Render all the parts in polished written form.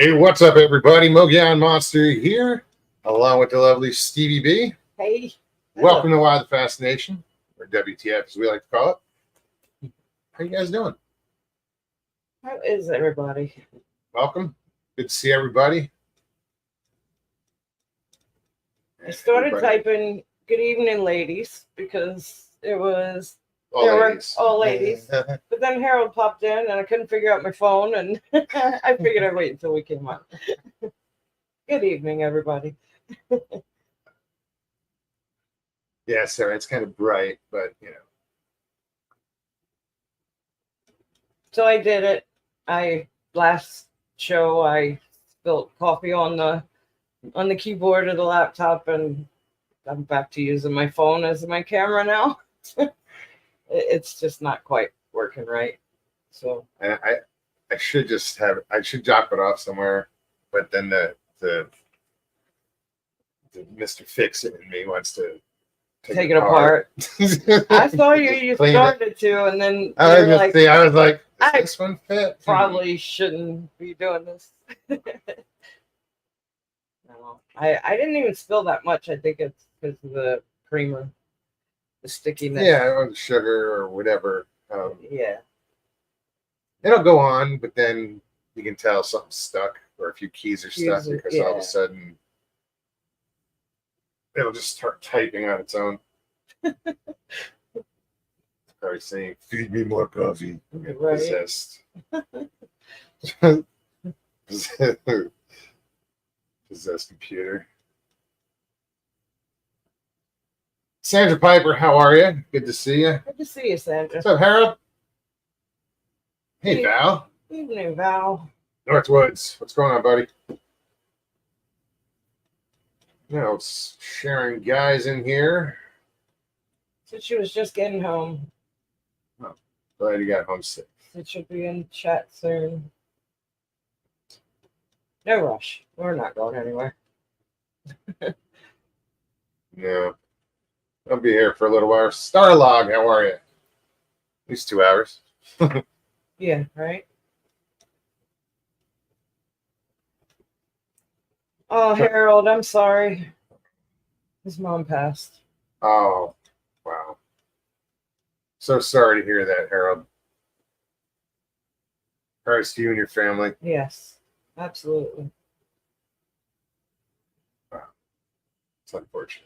Hey, what's up, everybody? Mogollon Monster here, along with the lovely Stevie B. Hey. Welcome to Why the Fascination, or WTF as we like to call it. How you guys doing? How is everybody? Welcome. Good to see everybody. I started typing "Good evening, ladies" because it was all ladies. But then Harold popped in, and I couldn't figure out my phone, and I figured I'd wait until we came on. Good evening, everybody. Yeah, Sarah, it's kind of bright, but you know. So I did it. Last show I spilled coffee on the keyboard of the laptop, and I'm back to using my phone as my camera now. It's just not quite working right. So And I should drop it off somewhere, but then the Mr. Fix It in me wants to take it apart. I saw you started to, and then I was like, does this one fit? Probably shouldn't be doing this. No, I didn't even spill that much. I think it's because of the creamer, the stickiness. Yeah, or the sugar or whatever. Yeah. It'll go on, but then you can tell something's stuck or a few keys are stuck because all of a sudden it'll just start typing on its own. Probably saying, "Feed me more coffee." Right. Possessed. Possessed computer. Sandra Piper, how are you? Good to see you. Good to see you, Sandra. What's up, Harold? Hey, Val. Evening, Val. Northwoods, what's going on, buddy? Now it's sharing guys in here. Said she was just getting home. Oh, glad you got home safe. It should be in chat soon. No rush. We're not going anywhere. No. I'll be here for a little while. Starlog, how are you? At least 2 hours. Yeah, right? Oh, Harold, I'm sorry. His mom passed. Oh, wow. So sorry to hear that, Harold. Prayers to you and your family. Yes, absolutely. Wow. It's unfortunate.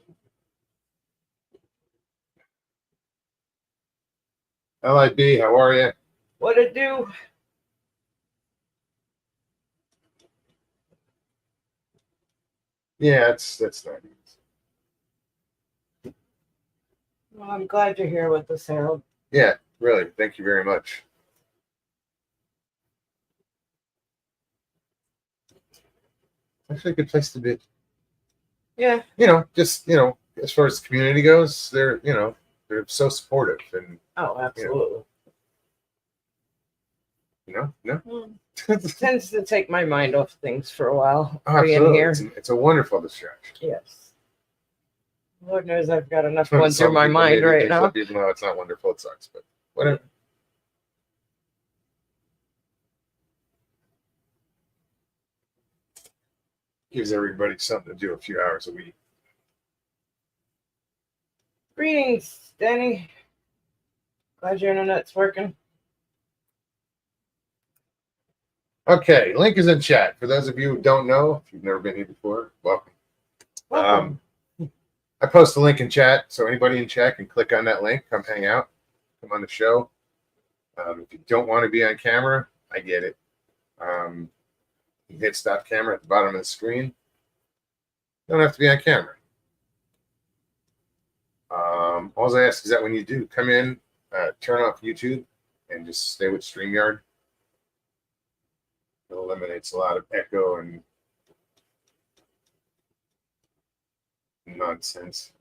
LIB, how are you? What it do? Yeah, that's not easy. Well, I'm glad you're here with us, Harold. Yeah, really. Thank you very much. Actually, a good place to be. Yeah. Just as far as the community goes, they're so supportive and. Oh, absolutely. Tends to take my mind off things for a while. Oh, being here. It's a wonderful distraction. Yes. Lord knows I've got enough going through my mind right now. Some people know it's not wonderful, it sucks, but whatever. Gives everybody something to do a few hours a week. Greetings, Danny. Glad your internet's working. Okay, link is in chat. For those of you who don't know, if you've never been here before, welcome. I post a link in chat, so anybody in chat can click on that link, come hang out, come on the show. If you don't want to be on camera, I get it. You hit stop camera at the bottom of the screen. You don't have to be on camera. All I ask is that when you do come in, turn off YouTube and just stay with StreamYard. It eliminates a lot of echo and nonsense.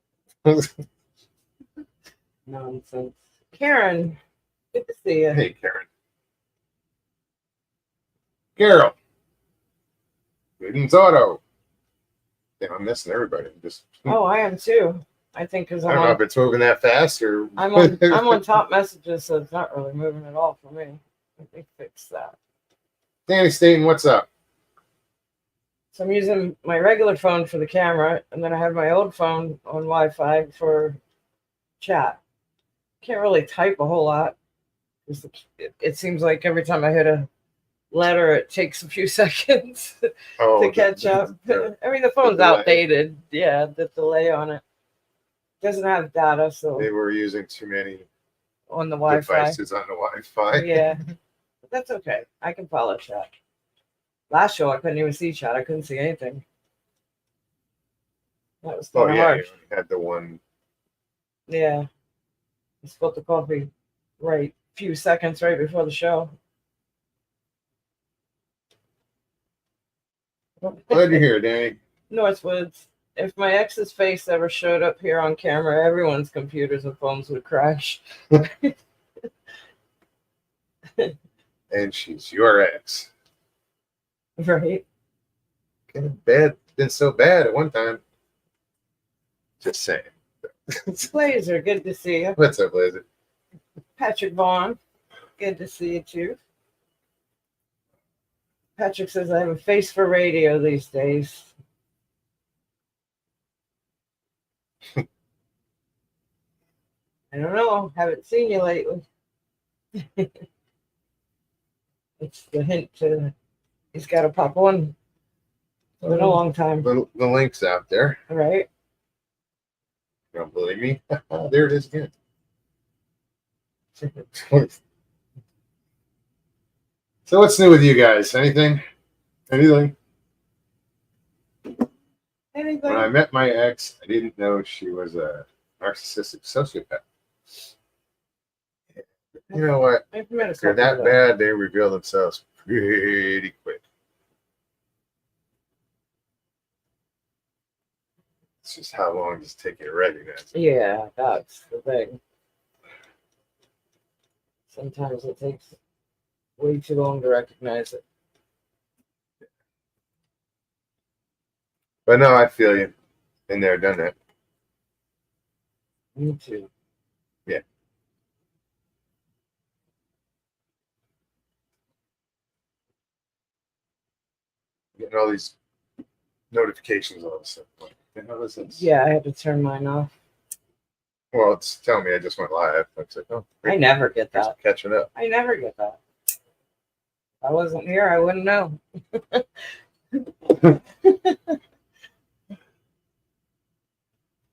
Nonsense. Karen, good to see you. Hey, Karen. Carol. Greetings, Auto. Yeah, I'm missing everybody. Oh, I am too. I think because I don't know if it's moving that fast or. I'm on top messages, so it's not really moving at all for me. Let me fix that. Danny Staten, what's up? So I'm using my regular phone for the camera, and then I have my old phone on Wi-Fi for chat. Can't really type a whole lot. 'Cause it seems like every time I hit a letter, it takes a few seconds to catch up. I mean, the phone's delay. outdated. Yeah, the delay on it doesn't have data, so They were using too many on the Wi-Fi. devices on the Wi-Fi. Yeah, but that's okay. I can follow chat. Last show, I couldn't even see chat. I couldn't see anything. That was Oh kind of yeah, hard. you only had the one. Yeah, I spilled the coffee right few seconds right before the show. Glad you're here, Danny. Northwoods. If my ex's face ever showed up here on camera, everyone's computers and phones would crash. And she's your ex. Right? Been so bad at one time. Just saying. Blazer, good to see you. What's up, Blazer? Patrick Vaughn, good to see you too. Patrick says I have a face for radio these days. I don't know. Haven't seen you lately. It's the hint to he's got to pop on. It's been a long time, The link's out there. right? You don't believe me? There it is again. So what's new with you guys? Anything? Anything? Anything? When I met my ex, I didn't know she was a narcissistic sociopath. You know what? I've met a If they're couple that of them. bad, they reveal themselves pretty quick. It's just how long does it take you to recognize it? Yeah, that's the thing. Sometimes it takes way too long to recognize it. But no, I feel you. Been there, done that. Me too. Yeah. Getting all these notifications all of a sudden. What the hell is this? Yeah, I had to turn mine off. Well, it's telling me I just went live. I was like, oh, I never get just that. catching up. I never get that. If I wasn't here, I wouldn't know.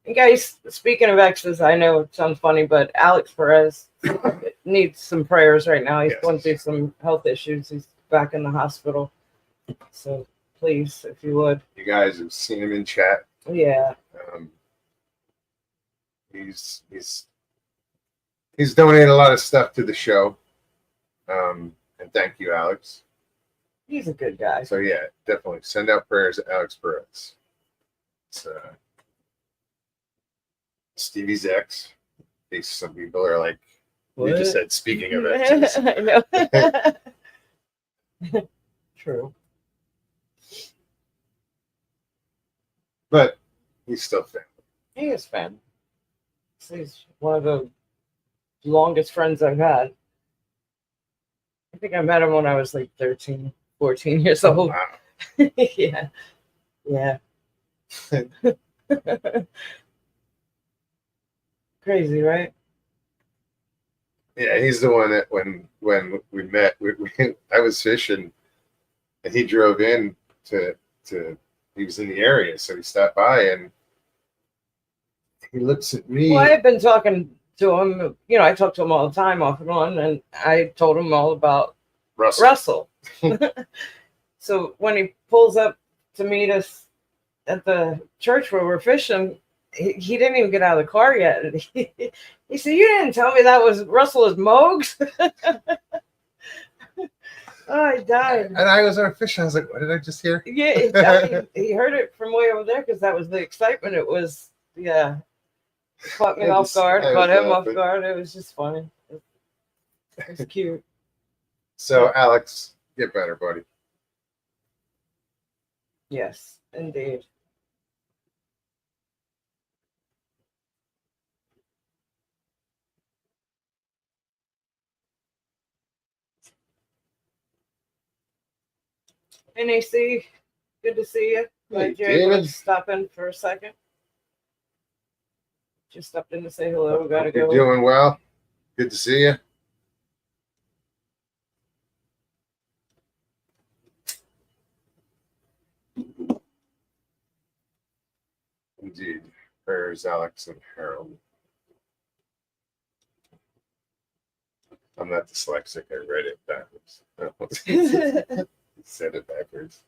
And guys, speaking of exes, I know it sounds funny, but Alex Perez needs some prayers right now. He's Yes. going through some health issues. He's back in the hospital. So please, if you would. You guys have seen him in chat. Yeah. He's donated a lot of stuff to the show. And thank you, Alex. He's a good guy. So yeah, definitely send out prayers to Alex Perez. It's Stevie's ex. Some people are like, you just said, speaking of exes. I know. True. But he's still family. He is fan. He's one of the longest friends I've had. I think I met him when I was like 13, 14 years old. Wow. Yeah. Yeah. Crazy, right? Yeah, he's the one that when we met, I was fishing, and he drove in to he was in the area, so he stopped by and he looks at me. Well, I had been talking to him. You know, I talk to him all the time, off and on, and I told him all about Russell. So when he pulls up to meet us at the church where we're fishing, he didn't even get out of the car yet. And he said, "You didn't tell me that was Russell as Mogs." Oh, I died. And I was on fishing. I was like, "What did I just hear?" Yeah, he heard it from way over there because that was the excitement. It was, yeah, caught me off guard, caught him off guard. It was just funny. It was cute. So, Alex, get better, buddy. Yes, indeed. NAC, Good to see you. Hey, Glad you're able to David. stop in for a second. Just stopped in to say hello. We gotta You're go. doing well. Good to see you. Indeed. There's Alex and Harold. I'm not dyslexic. I read it backwards. Said it backwards.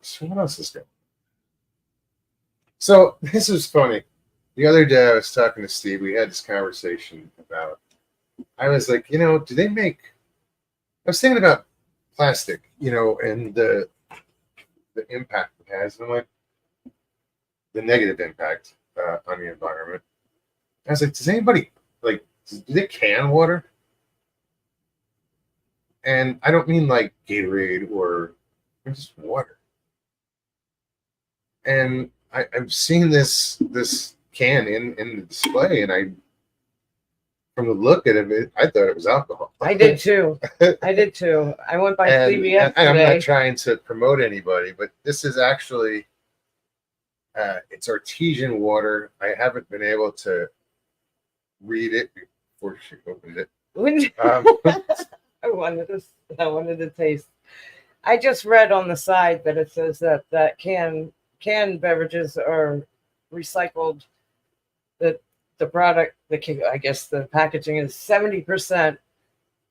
So what else is going on? So this is funny. The other day I was talking to Steve. We had this conversation about. I was like, do they make? I was thinking about plastic, and the impact it has, and I'm like, the negative impact on the environment. I was like, does anybody do they can water? And I don't mean like Gatorade or just water. And I've seen this can in the display, and from the look at it, I thought it was alcohol. I did too. I went by CVS and I'm today. not trying to promote anybody, but this is actually it's artesian water. I haven't been able to read it before she opened it. I wanted to taste. I just read on the side that it says that canned beverages are recycled. That the product, I guess the packaging is 70%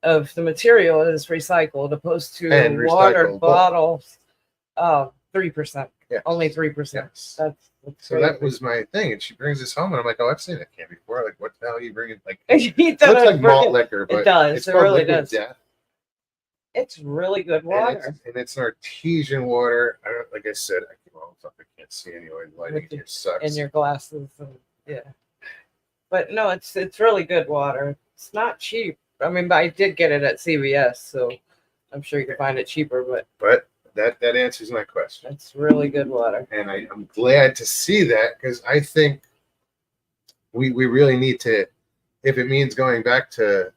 of the material is recycled, opposed to And water recycled bottles, 3%. Yes. Only 3%. Yes. That's So that was my thing, and she brings this home, and I'm like, "Oh, I've seen that can before. Like, what the hell are you bringing? Like, it it looks like malt liquor, but does. it's It called really Liquid does. Death, It's really good and water. it's an artesian water. I don't, like I said, I can't see anyway. Lighting With here sucks. In your glasses, and yeah. But no, it's really good water. It's not cheap. I mean, but I did get it at CVS, so I'm sure you can find it cheaper. But that answers my question, it's really good water. and I'm glad to see that, because I think we really need to, if it means going back to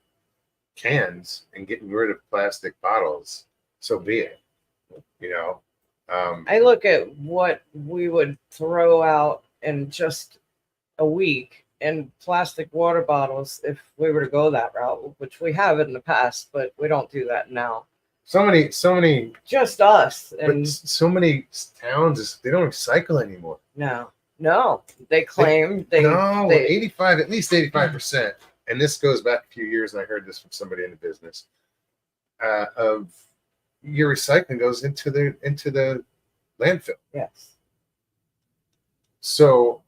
cans and getting rid of plastic bottles, so be it. I look at what we would throw out in just a week in plastic water bottles if we were to go that route, which we have in the past, but we don't do that now. So many, Just us, but and so many towns, they don't recycle anymore. no, they claim they 85, at least 85%. And this goes back a few years, and I heard this from somebody in the business. Of your recycling goes into the landfill. Yes. So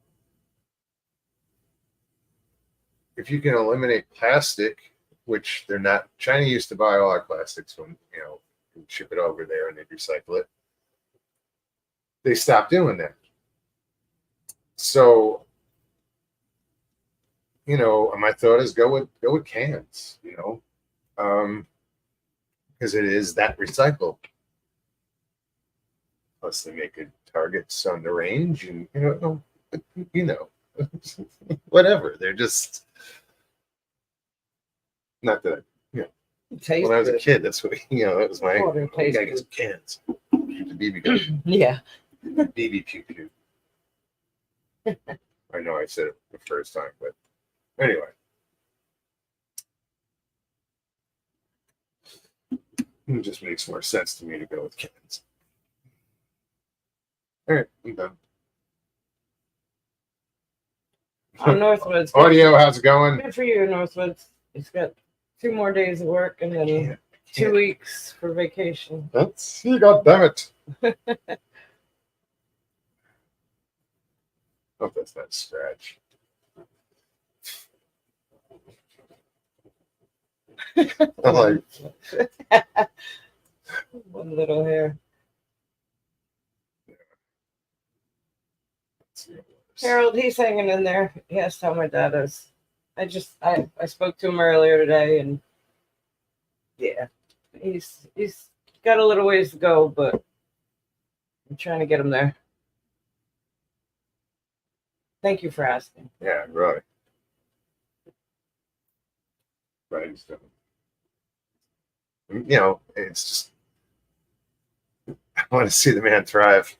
if you can eliminate plastic, which they're not, China used to buy all our plastics when ship it over there and they recycle it. They stopped doing that. So my thought is go with cans, because it is that recycled. Plus, they make good targets on the range, and whatever. They're just not that. When I was a kid, that's what that was my. Water I gotta tastes get some cans. Keep the BB gun. Yeah. BB pew pew. I know I said it the first time, but anyway. It just makes more sense to me to go with cans. All right, I'm done. On Northwoods. Audio, how's it going? Good for you, Northwoods. It's got 2 more days of work and then Yeah. 2 weeks for vacation. Let's see, God damn it. Hope that's not a scratch. I'm like, One little hair. let's see what it is. Harold, he's hanging in there. He asked how my dad is. I spoke to him earlier today, and yeah, he's got a little ways to go, but I'm trying to get him there. Thank you for asking. Yeah, right. but I just don't. You know, it's just I want to see the man thrive.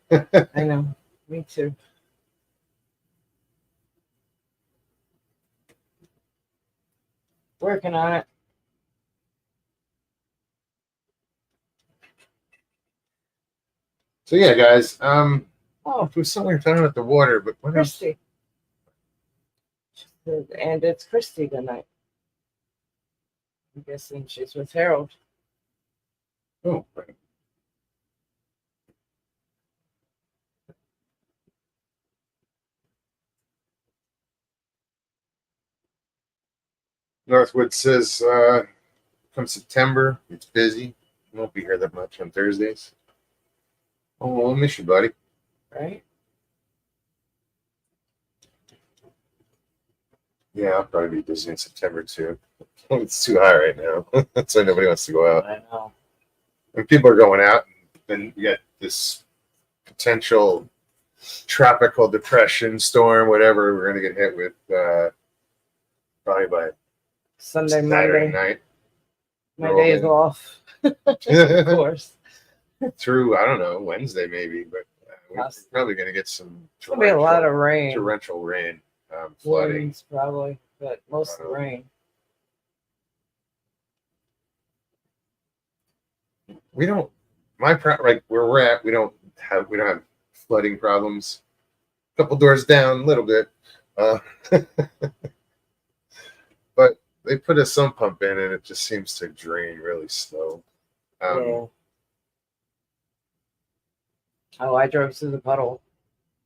I know. Me too. Working on it. So yeah, guys. Oh, It was something we were talking about the water, but what else? Christy. And it's Christy tonight. I'm guessing she's with Harold. Oh, right. Northwood says come September, it's busy. Won't be here that much on Thursdays. Oh, I'll miss you, buddy. Right? Yeah, I'll probably be busy in September too. It's too high right now. That's why nobody wants to go out. I know. When people are going out, then you get this potential tropical depression storm, whatever we're gonna get hit with probably by Sunday, Saturday Monday. night. My day is off. Of course. Through I don't know Wednesday maybe, but we're probably gonna get some It's gonna be a lot of rain. torrential rain, flooding. Winds probably, but mostly rain. We don't. Like where we're at, we don't have flooding problems. A couple doors down, a little bit, but they put a sump pump in, and it just seems to drain really slow. Yeah. Oh, I drove through the puddle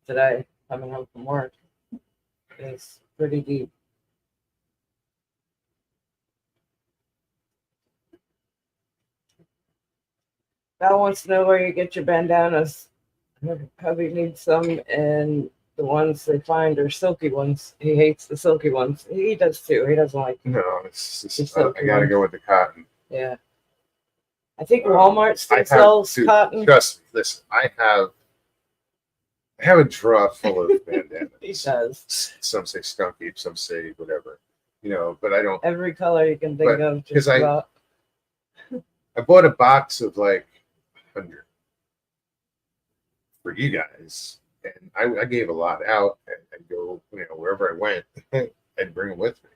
today coming home from work. It's pretty deep. Val wants to know where you get your bandanas. Hubby needs some, and the ones they find are silky ones. He hates the silky ones. He does too. He doesn't like them. No, it's just It's I silky gotta ones. go with the cotton. Yeah. I think Walmart still I have sells to- cotton. Trust me, listen. I have a drawer full of bandanas. He does. Some say skunky, some say whatever, you know. But I don't. Every color you can think But- of. 'cause Just about. I bought a box of like 100 for you guys, and I gave a lot out. And I'd go, you know, wherever I went, I'd bring them with me.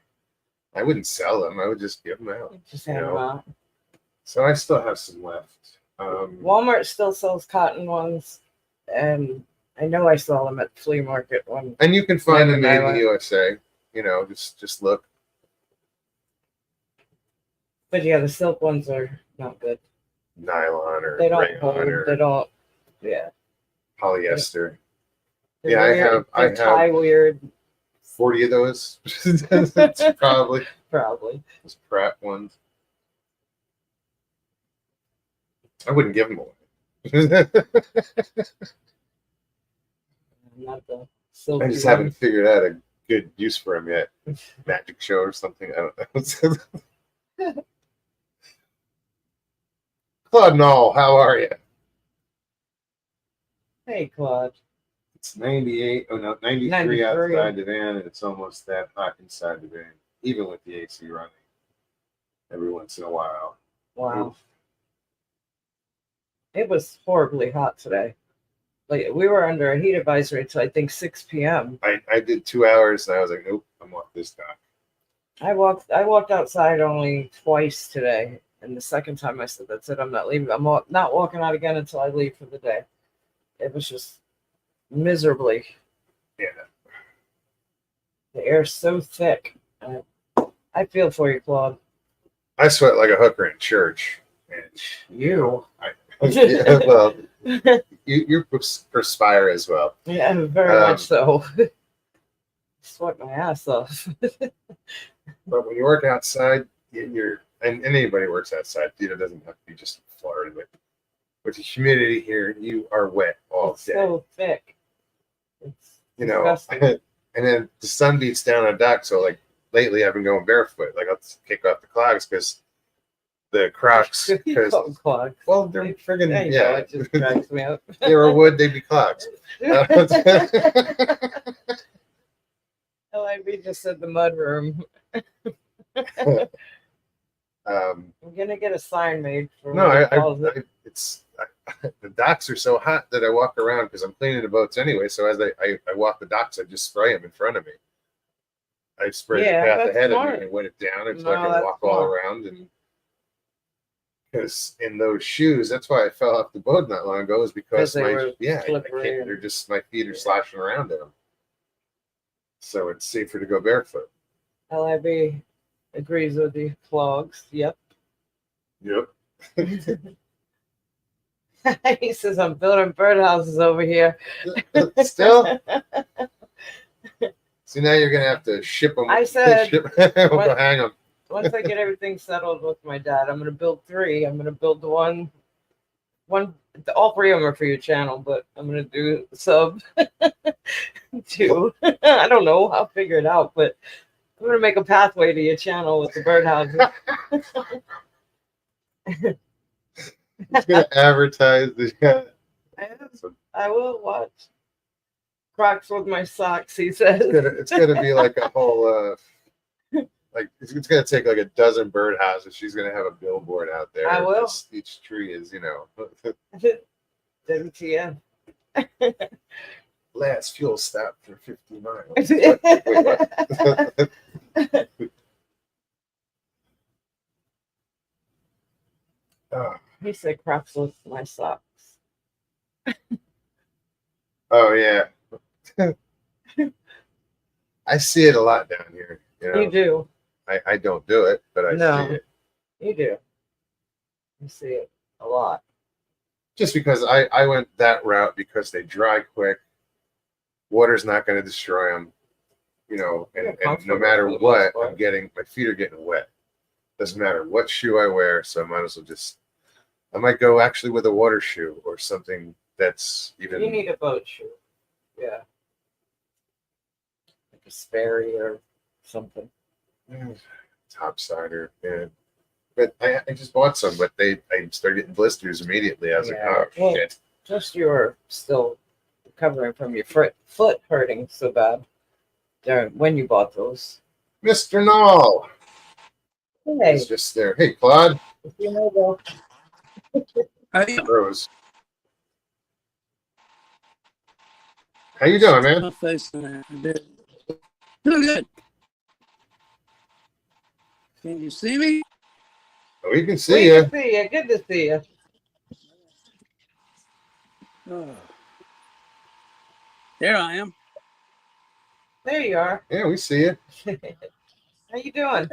I wouldn't sell them. I would just give them out. Just hand them out. So I still have some left. Walmart still sells cotton ones, and I know I saw them at the flea market one. And you can find them Like made an in the USA. You know, just look. But yeah, the silk ones are not good. Nylon or They don't rayon hold. or They don't. Yeah. polyester. They're Yeah, weird. I They tie weird. 40 of those. That's probably Probably. those Pratt ones. I wouldn't give them away. Not the silky I just ones. haven't figured out a good use for them yet. Magic show or something. I don't know. Claude Knoll, how are you? Hey, Claude. It's 98, 93 93. outside the van, and it's almost that hot inside the van, even with the AC running every once in a while. Wow. It was horribly hot today. Like we were under a heat advisory till I think 6 p.m. I did 2 hours, and I was like, nope, I'm off this dock. I walked outside only twice today, and the second time I said, "That's it, I'm not leaving. I'm not walking out again until I leave for the day." It was just miserably. Yeah. The air's so thick. I feel for you, Claude. I sweat like a hooker in church. And You. yeah, well, you perspire as well. Yeah, very much so. Sweat my ass off. But when you work outside, and anybody who works outside, you know, it doesn't have to be just in Florida, but with the humidity here, you are wet all It's day. so thick. It's You know, disgusting. and then the sun beats down on dock. So like lately, I've been going barefoot. Like I'll kick off the clogs because the Crocs. You Because call them clogs. well, they're friggin' There you yeah. go, it just cracks me up. They were wood, they'd be clogs. LIB just said the mud room. I'm gonna get a sign made for No, what he calls it. the docks are so hot that I walk around because I'm cleaning the boats anyway. So as I walk the docks, I just spray them in front of me. I spray the Yeah, path that's ahead smart. of me and wet it down until No, I can that's walk all smart. around. And because in those shoes, that's why I fell off the boat not long ago, is because 'Cause they were I slippery can't. and- They're just my feet are sloshing around in them. So it's safer to go barefoot. LIB agrees with the clogs. Yep. Yep. He says I'm building birdhouses over here. Still. So now you're gonna have to ship them. I said, we'll go hang them. once I get everything settled with my dad, I'm gonna build 3. I'm gonna build the one. All 3 of them are for your channel, but I'm gonna do sub 2. I don't know. I'll figure it out, but I'm gonna make a pathway to your channel with the birdhouses. It's gonna advertise the. I will watch. Crocs with my socks, he says. It's gonna be like a whole like it's gonna take like a dozen birdhouses. She's gonna have a billboard out there. I will. Each tree is, WTF. last fuel stop for 50 miles. Wait, what? Oh. He said Crocs with my socks. Oh yeah. I see it a lot down here. You do. I don't do it, but I see it. You do. You see it a lot. Just because I went that route because they dry quick. Water's not going to destroy them, and no matter what, my feet are getting wet. Doesn't matter what shoe I wear, so I might as well I might go actually with a water shoe or something that's even. You need a boat shoe. Yeah. Like a Sperry or something. Topsider, yeah. But I just bought some, but I started getting blisters immediately. I was like, oh shit. Just you're still recovering from your foot hurting so bad when you bought those. Mr. Knoll. Hey. He's just there. Hey, Claude. You know, Hey, Rose. How you doing, man? my face in there. I did. Doing good. Can you see me? We can see you. Good to see you. Good to see you. Oh. There I am. There you are. Yeah, we see you. How you doing?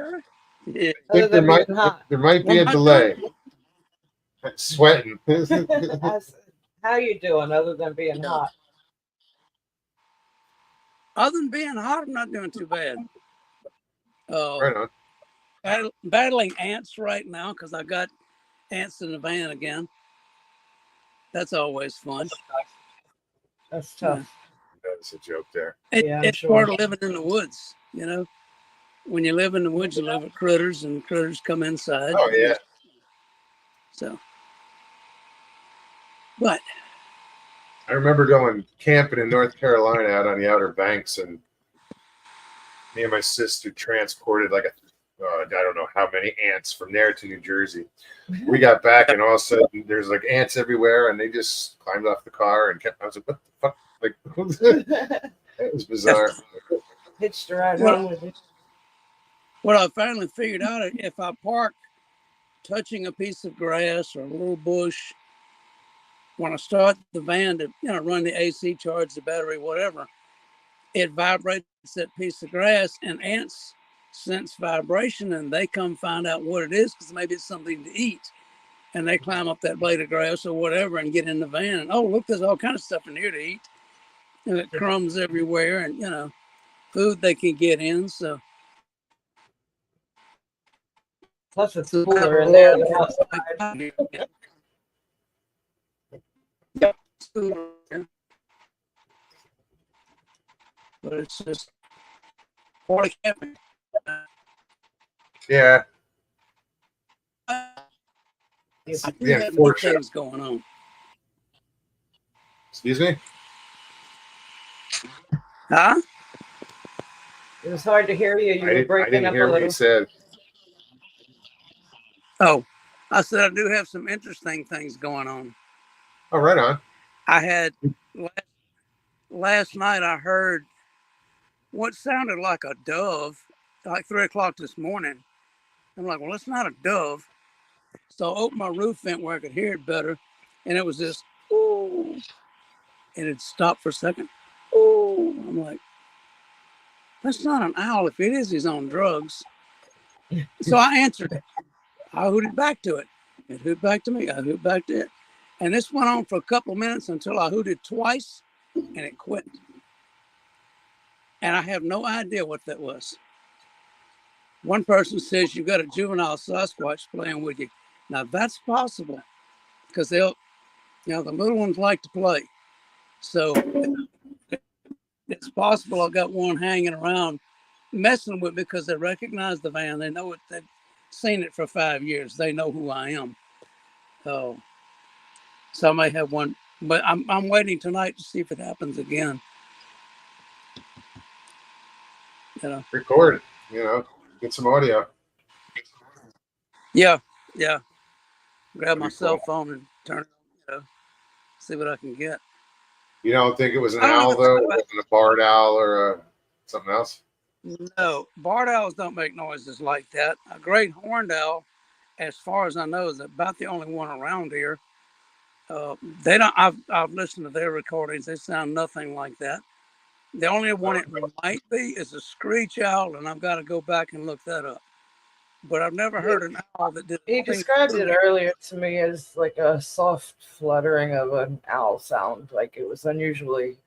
Yeah. I think there might be a delay. Sweating. How you doing other than being hot? Other than being hot, I'm not doing too bad. Right on. Battling ants right now because I got ants in the van again. That's always fun. That's tough. That's a joke there. It's part of living in the woods, When you live in the woods, you live with critters, and critters come inside. Oh yeah. So, but I remember going camping in North Carolina out on the Outer Banks, and me and my sister transported like I don't know how many ants from there to New Jersey. We got back, and all of a sudden there's like ants everywhere, and they just climbed off the car and kept. I was like, "What the fuck?" Like, it was bizarre. Hitched a ride home with you. What I finally figured out, if I park touching a piece of grass or a little bush, when I start the van to run the AC, charge the battery, whatever, it vibrates that piece of grass, and ants sense vibration and they come find out what it is because maybe it's something to eat, and they climb up that blade of grass or whatever and get in the van, and oh look, there's all kind of stuff in here to eat, and it crumbs everywhere, and food they can get in. So plus it's cooler in there than outside. Yep. But it's just part of camping. Yeah. Yeah, more things going on. Excuse me? Huh? It was hard to hear you. You were breaking I didn't up hear a what little. you said. Oh, I said I do have some interesting things going on. Oh, right on. I had last night. I heard what sounded like a dove, like 3 o'clock this morning. I'm like, well, it's not a dove. So I opened my roof vent where I could hear it better, and it was this ooh, and it stopped for a second. Ooh, I'm like, that's not an owl. If it is, he's on drugs. So I answered it. I hooted back to it. It hooted back to me. I hooted back to it. And this went on for a couple of minutes until I hooted twice and it quit. And I have no idea what that was. One person says you got a juvenile Sasquatch playing with you. Now that's possible because the little ones like to play. So it's possible I've got one hanging around messing with me because they recognize the van. They know it. They've seen it for 5 years. They know who I am. So I may have one, but I'm waiting tonight to see if it happens again. Record, get some audio. Yeah. Grab my That'd be cell cool. phone and turn it, see what I can get. You don't think it was an I don't owl, even though? know It wasn't a barred owl or something else? No, barred owls don't make noises like that. A great horned owl, as far as I know, is about the only one around here. They don't. I've listened to their recordings. They sound nothing like that. The only one it might be is a screech owl, and I've got to go back and look that up. But I've never heard an owl that did. He described it earlier to me as like a soft fluttering of an owl sound, like it was unusually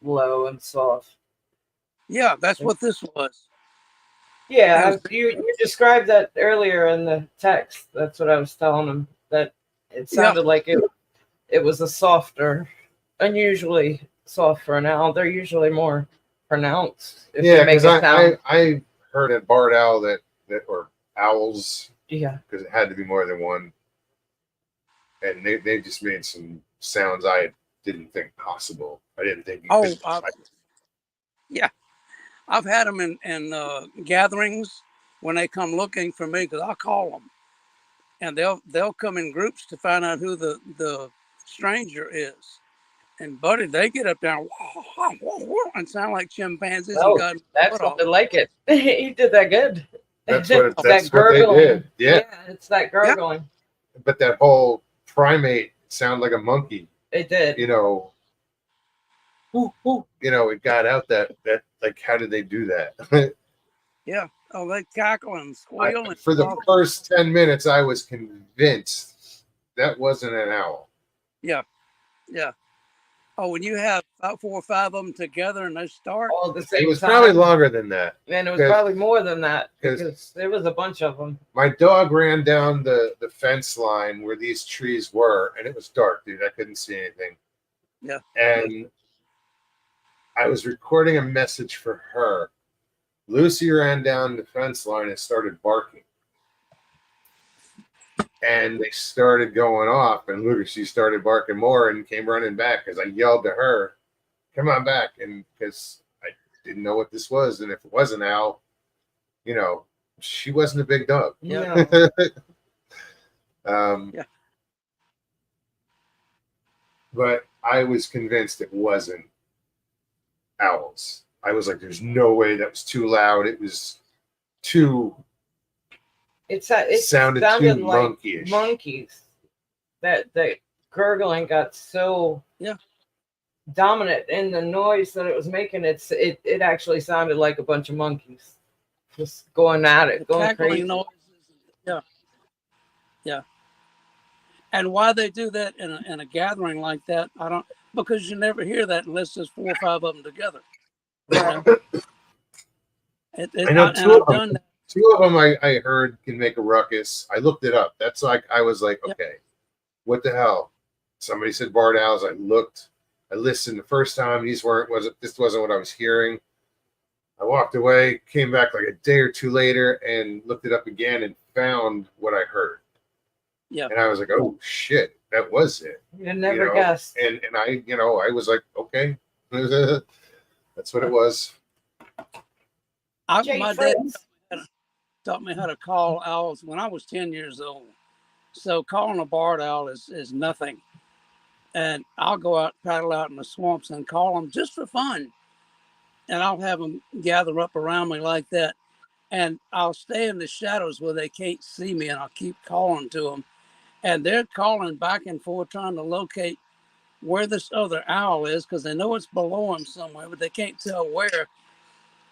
low and soft. Yeah, that's what this was. Yeah, you described that earlier in the text. That's what I was telling him, that it sounded like it was a softer, unusually soft for an owl. They're usually more pronounced. If you make because a sound. I heard a barred owl that or owls, Yeah, because it had to be more than one, and they just made some sounds I didn't think possible. I didn't think. Yeah, I've had them in gatherings when they come looking for me, because I'll call them, and they'll come in groups to find out who the stranger is. And buddy, they get up there and sound like chimpanzees. oh, and that's what they like it. He did that good. That's what that what they gurgling. did. Yeah, It's that gurgling. but that whole primate sound like a monkey. It did. It got out that like, how did they do that? Yeah. Oh, they cackle and squeal. For the first 10 minutes, I was convinced that wasn't an owl. Yeah. Oh, when you have about 4 or 5 of them together and they start. All at the same It was time. probably longer than that. And it was probably more than that, 'cause because there was a bunch of them. My dog ran down the fence line where these trees were, and it was dark, dude. I couldn't see anything. Yeah. And I was recording a message for her. Lucy ran down the fence line and started barking. And they started going off, and Lucy started barking more and came running back because I yelled to her, "Come on back!" And because I didn't know what this was, and if it was an owl, she wasn't a big dog. Yeah. Yeah. But I was convinced it wasn't owls. I was like, "There's no way that was too loud. It was too." It sounded too like monkeyish. monkeys. That gurgling got so Yeah. dominant in the noise that it was making. It actually sounded like a bunch of monkeys just going at it, going Cackling crazy. noises. Yeah. And why they do that in a gathering like that, I don't, because you never hear that unless there's 4 or 5 of them together. I know I've done that. Two of them I heard can make a ruckus. I looked it up. That's like, I was like, okay, what the hell? Somebody said barred owls. I looked, I listened the first time. This wasn't what I was hearing. I walked away, came back like a day or two later and looked it up again and found what I heard. Yeah. And I was like, oh shit, that was it. You never guessed. And I, I was like, okay, that's what it was. My dad taught me how to call owls when I was 10 years old. So calling a barred owl is nothing. And I'll go out, paddle out in the swamps and call them just for fun. And I'll have them gather up around me like that. And I'll stay in the shadows where they can't see me, and I'll keep calling to them. And they're calling back and forth, trying to locate where this other owl is, because they know it's below them somewhere, but they can't tell where.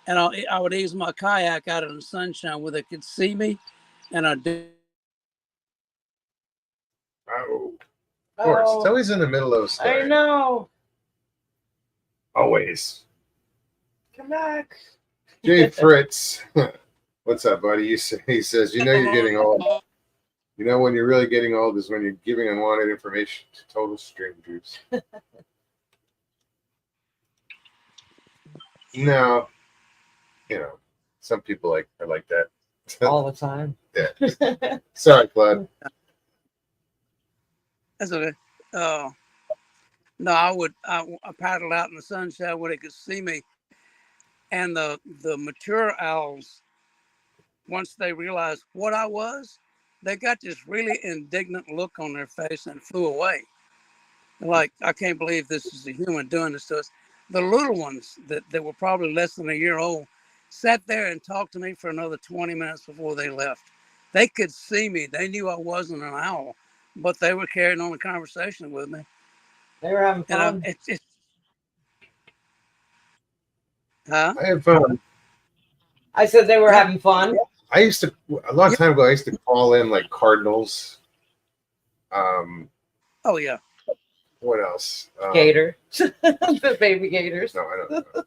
And I would ease my kayak out in the sunshine where they could see me, and I do. Oh, of course. It's always in the middle of a story. I know. Always. Come back. Jay Fritz. What's up, buddy? He says, you know you're getting old. You know when you're really getting old is when you're giving unwanted information to total strangers. No. You know, some people are like that. All the time. Yeah. Sorry, Claude. That's okay. No, I paddled out in the sunshine where they could see me. And the mature owls, once they realized what I was, they got this really indignant look on their face and flew away. Like, I can't believe this is a human doing this to us. The little ones that were probably less than a year old sat there and talked to me for another 20 minutes before they left. They could see me. They knew I wasn't an owl, but they were carrying on a conversation with me. They were having fun. And huh? I have fun. I said they were having fun. I used to, a long time ago, I used to call in like cardinals. Oh, yeah. What else? Gator. The baby gators. No, I don't know.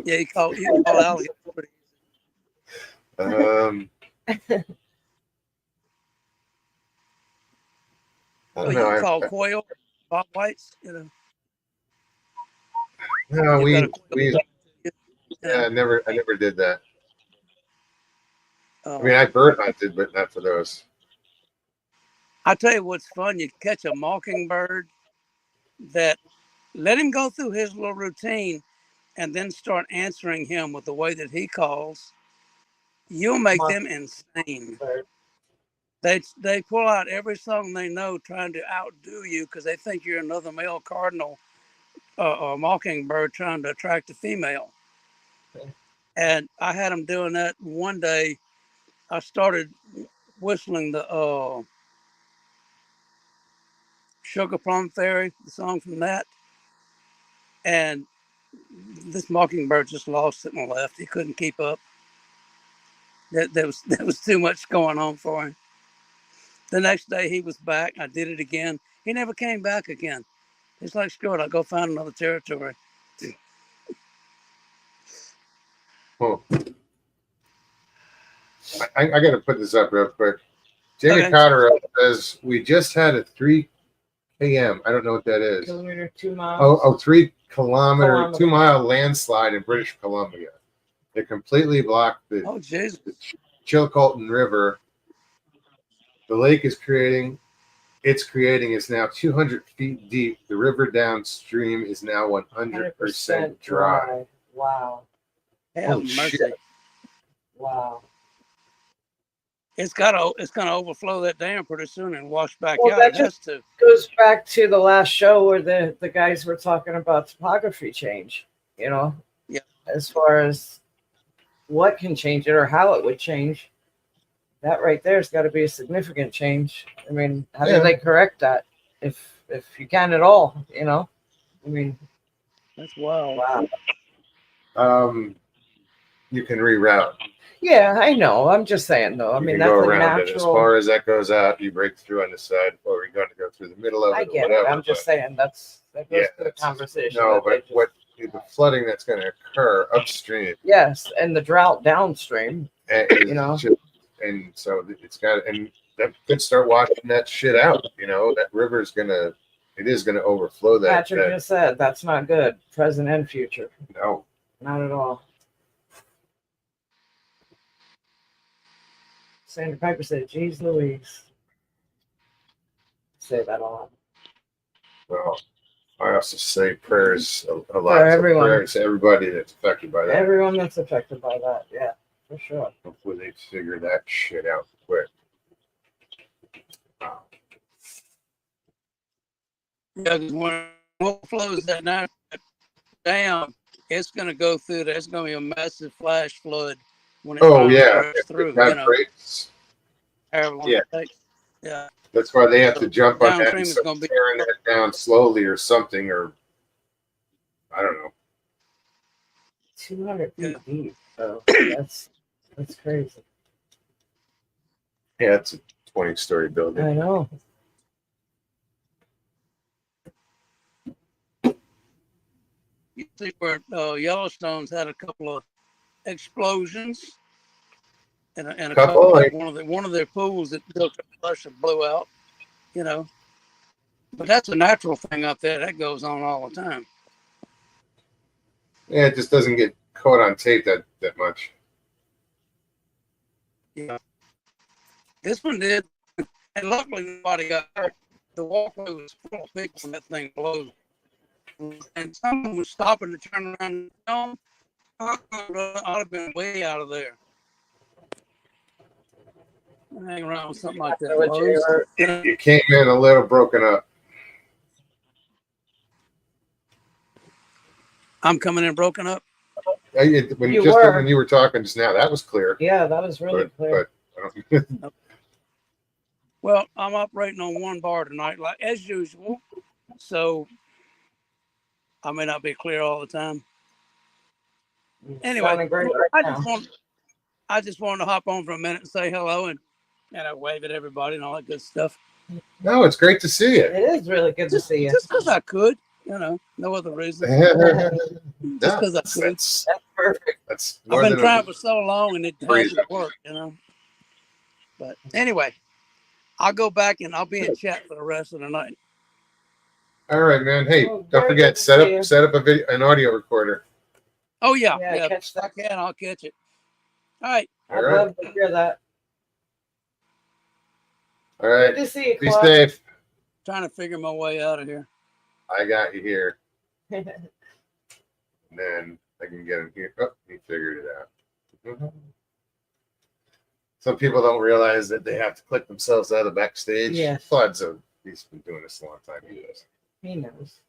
Yeah, you call alligators. I Oh, don't you know. call quail, bob whites, you know. No, You we got a quail. I never did that. Oh. I mean, I bird hunted, but not for those. I'll tell you what's fun. You catch a mockingbird that let him go through his little routine and then start answering him with the way that he calls. You'll make them insane. They pull out every song they know trying to outdo you because they think you're another male cardinal or mockingbird trying to attract a female. Okay. And I had them doing that one day. I started whistling the Sugar Plum Fairy, the song from that. And this mockingbird just lost it and left. He couldn't keep up. There was too much going on for him. The next day he was back. I did it again. He never came back again. He's like, screw it, I'll go find another territory. Oh. I got to put this up real quick. Jamie Okay. Cotterill says, we just had a 3 km. I don't know what that is. Kilometer, 2 miles. Oh, 3 kilometer, 2 mile landslide in British Columbia. They completely blocked the Oh, Jesus. Chilcolton River. The lake is creating is now 200 feet deep. The river downstream is now 100% dry. Wow. Have Oh, mercy. shit. Wow. It's gonna overflow that dam pretty soon and wash back Well, out. that It has to. Goes back to the last show where the guys were talking about topography change, you know? Yeah. As far as what can change it or how it would change, that right there has got to be a significant change. I mean, how do they correct that? If you can at all, you know? I mean, That's wild. wow. You can reroute. Yeah, I know. I'm just saying though. I You mean, can that's go a around it. As natural. far as that goes out, you break through on the side, or you're going to go through the middle of it. I or get whatever, it. I'm just saying that goes Yeah, to the that's- conversation. No, that they but just- what the flooding that's going to occur upstream, Yes, and the drought downstream. is You know. just- and so it's got, and that could start washing that shit out. You know, that river is gonna overflow that. Patrick just said that's not good, present and future. No, Not at all. Sandra Piper said, "Geez, Louise." Say that a lot. well, I also say prayers a lot. For everyone. Prayers to everybody that's affected by that. Everyone that's affected by that, yeah. for sure. Hopefully they figure that shit out quick. Yeah, because when what flows that night down, it's going to go through there. It's going to be a massive flash flood when it Oh finally yeah, breaks if through. that You know, breaks, however long yeah, it takes. Yeah. that's why they have So to jump on that and downstream is start going to be. tearing that down slowly or something, or I don't know. 200 Yeah. feet deep. So that's crazy. Yeah, it's a 20-story building. I know. You see where Yellowstone's had a couple of explosions, and a Couple, couple like, like one of their pools that built up flush and blew out. You know, but that's a natural thing up there. That goes on all the time. yeah, it just doesn't get caught on tape that much. Yeah. This one did, and luckily nobody got hurt. The walkway was full of people when that thing blew, and someone was stopping to turn around and film. I'd have been way out of there. Hang around with something like that What you blows. were- It came in a little broken up. I'm coming in broken up. When You just were. when you were talking just now, that was clear. Yeah, that was really clear. But I don't, Well, I'm operating on one bar tonight, like as usual. So I may not be clear all the time. Anyway, Sounding great right now. I just wanted to hop on for a minute and say hello and wave at everybody and all that good stuff. no, it's great to see It you. is really good to see you. Just because I could, no other reason. No, Just because I could. that's That's perfect. more I've been than trying for so long and it Reason. hasn't worked, But anyway, I'll go back and I'll be in chat for the rest of the night. All right, man. Hey, Well, don't very forget good to see you. set up an audio recorder. Oh yeah, Yeah, catch if I that. can, I'll catch it. All right. All I'd right, love to hear that. all right. Good to see you, Be Claude. safe. Trying to figure my way out of here. I got you here. And then I can get him here. Oh, he figured it out. Mhm. Some people don't realize that they have to click themselves out of the backstage. Yes. He's been doing this a long time. He does. He knows.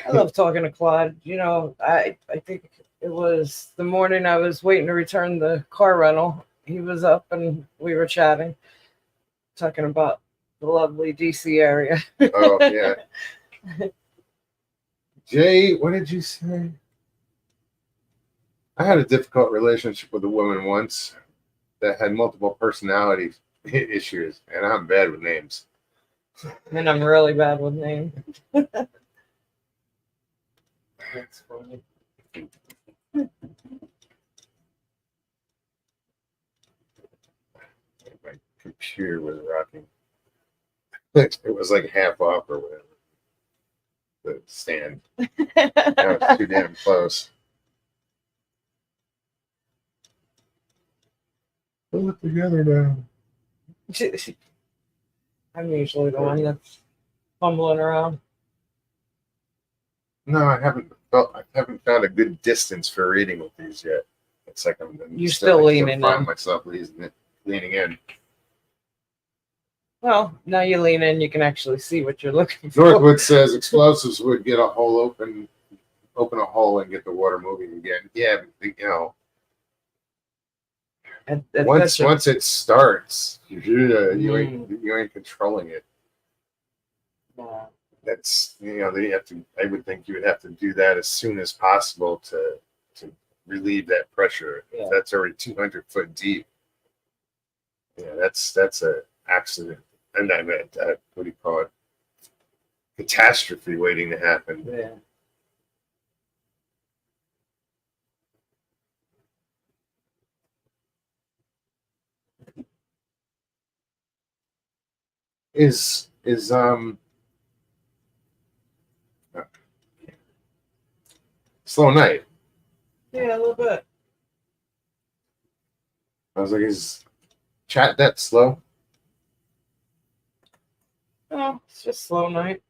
I love talking to Claude. I think it was the morning I was waiting to return the car rental. He was up and we were chatting, talking about the lovely DC area. Oh yeah. Jay, what did you say? I had a difficult relationship with a woman once that had multiple personality issues, and I'm bad with names. And I'm really bad with names. That's funny. My computer was rocking. It was like half off or whatever. The stand. That was too damn close. Pull it together now. I'm usually the one that's fumbling around. No, I haven't found a good distance for reading with these yet. It's like I'm You're still leaning find in. myself leaning in. Well, now you lean in, you can actually see what you're looking for. Northwood says explosives would get a hole open a hole and get the water moving again. Yeah, but, once it starts, you ain't controlling it. Yeah. That's they have to. I would think you would have to do that as soon as possible to relieve that pressure. Yeah. That's already 200 foot deep. Yeah, that's a accident, and I meant what do you call it? Catastrophe waiting to happen. Yeah. Is slow night. Yeah, a little bit. I was like, is chat that slow? Oh, it's just slow night.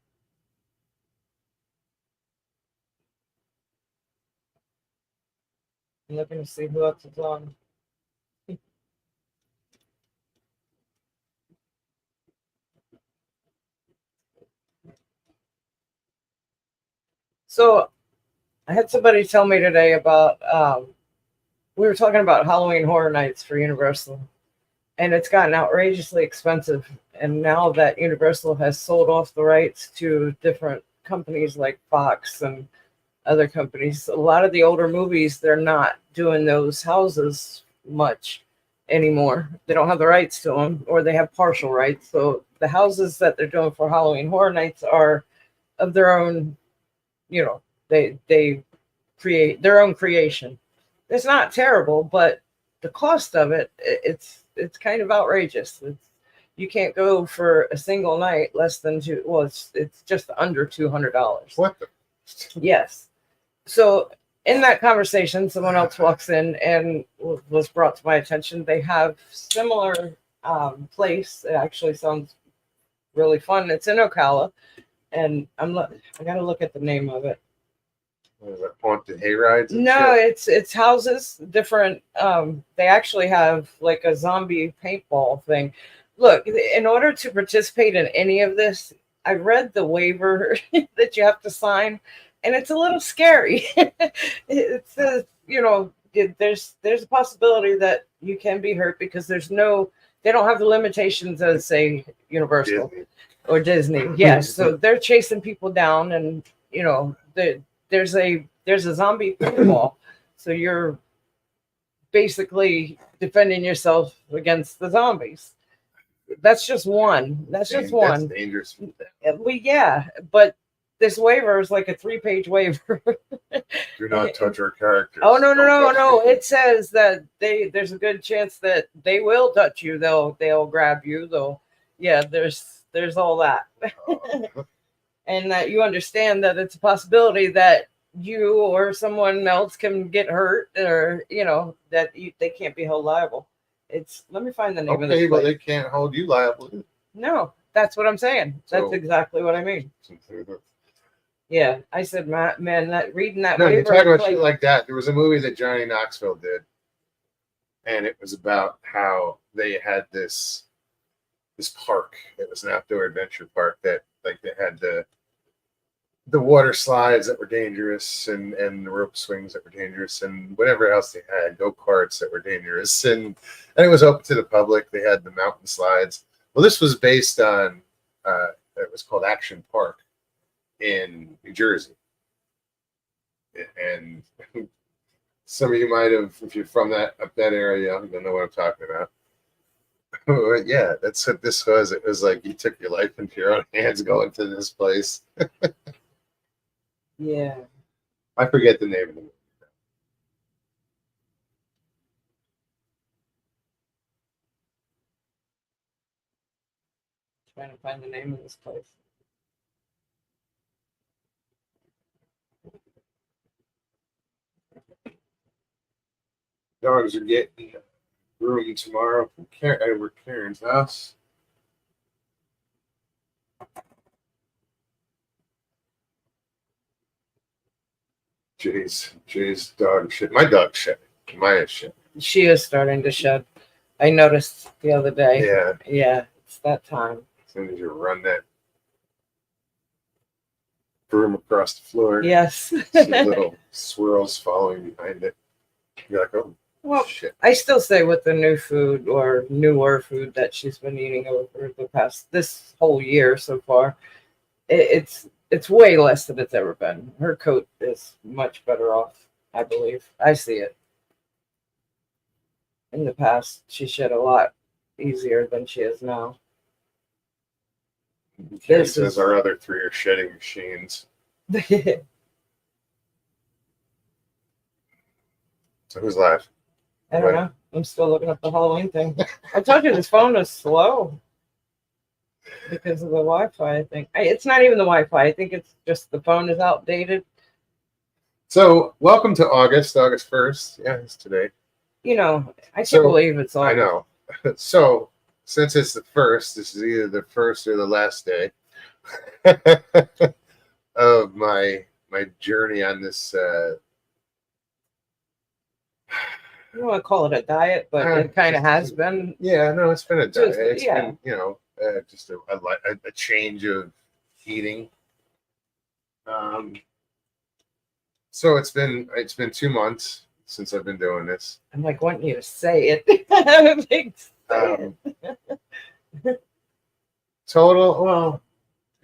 I'm looking to see who else is on. So I had somebody tell me today about we were talking about Halloween Horror Nights for Universal, and it's gotten outrageously expensive. And now that Universal has sold off the rights to different companies like Fox and other companies, a lot of the older movies, they're not doing those houses much anymore. They don't have the rights to them, or they have partial rights. So the houses that they're doing for Halloween Horror Nights are of their own, you know, they create their own creation. It's not terrible, but the cost of it, it's kind of outrageous. You can't go for a single night less than two. Well, it's just under $200. What the? Yes. So in that conversation, someone else walks in and was brought to my attention. They have similar place. It actually sounds really fun. It's in Ocala, and I gotta look at the name of it. What is that, haunted hay rides? and No, shit? it's houses different. They actually have like a zombie paintball thing. Look, in order to participate in any of this, I read the waiver that you have to sign, and it's a little scary. It says, there's a possibility that you can be hurt because they don't have the limitations as say Universal Disney. or Disney. Yes, so they're chasing people down, and there's a zombie paintball, so you're basically defending yourself against the zombies. That's just one. That's just one. That's dangerous. Yeah, but this waiver is like a 3-page waiver. Do not touch our characters. Oh no. Don't touch me. It says that there's a good chance that they will touch you. They'll grab you. There's all that. Oh. And that you understand that it's a possibility that you or someone else can get hurt, or they can't be held liable. Let me find the name of Okay, this but place. they can't hold you liable. No, that's what I'm saying. That's So- exactly what I mean. Yeah, I said, man, that reading that No, you waiver, talk about it's shit like that. There was a movie that Johnny Knoxville did, and it was about how they had this park. It was an outdoor adventure park that they had the water slides that were dangerous, and the rope swings that were dangerous, and whatever else they had, go-karts that were dangerous, and it was open to the public. They had the mountain slides. Well, this was based on it was called Action Park in New Jersey, and some of you might have, if you're from that area, you don't know what I'm talking about. But yeah, that's what this was. It was like you took your life into your own hands going to this place. yeah. I forget the name of the movie. Trying to find the name of this place. Dogs are getting groomed tomorrow from over Karen's house. Jay's dog shit. My dog shit. Maya shit. She is starting to shed. I noticed the other day. Yeah. Yeah, it's that time. As soon as you run that broom across the floor, Yes. see little swirls following behind it. You're like, oh Well, shit. I still say with the new food or newer food that she's been eating over this whole year so far, it's way less than it's ever been. Her coat is much better off, I believe. I see it. In the past, she shed a lot easier than she is now. Karen This says is- our other three are shedding machines. So who's live? I don't know. I'm still looking up the Halloween thing. I told you this phone is slow because of the Wi-Fi. I think it's not even the Wi-Fi. I think it's just the phone is outdated. So welcome to August 1st. Yeah, it's today. I can't So, believe it's all. I know. So since it's the first, this is either the first or the last day of my journey on this I don't want to call it a diet, but it kind of has been. Yeah, no, it's been a diet. Just- It's yeah. been, just a change of eating. So it's been 2 months since I've been doing this. I'm like wanting you to say it. Like, say it. Total, well,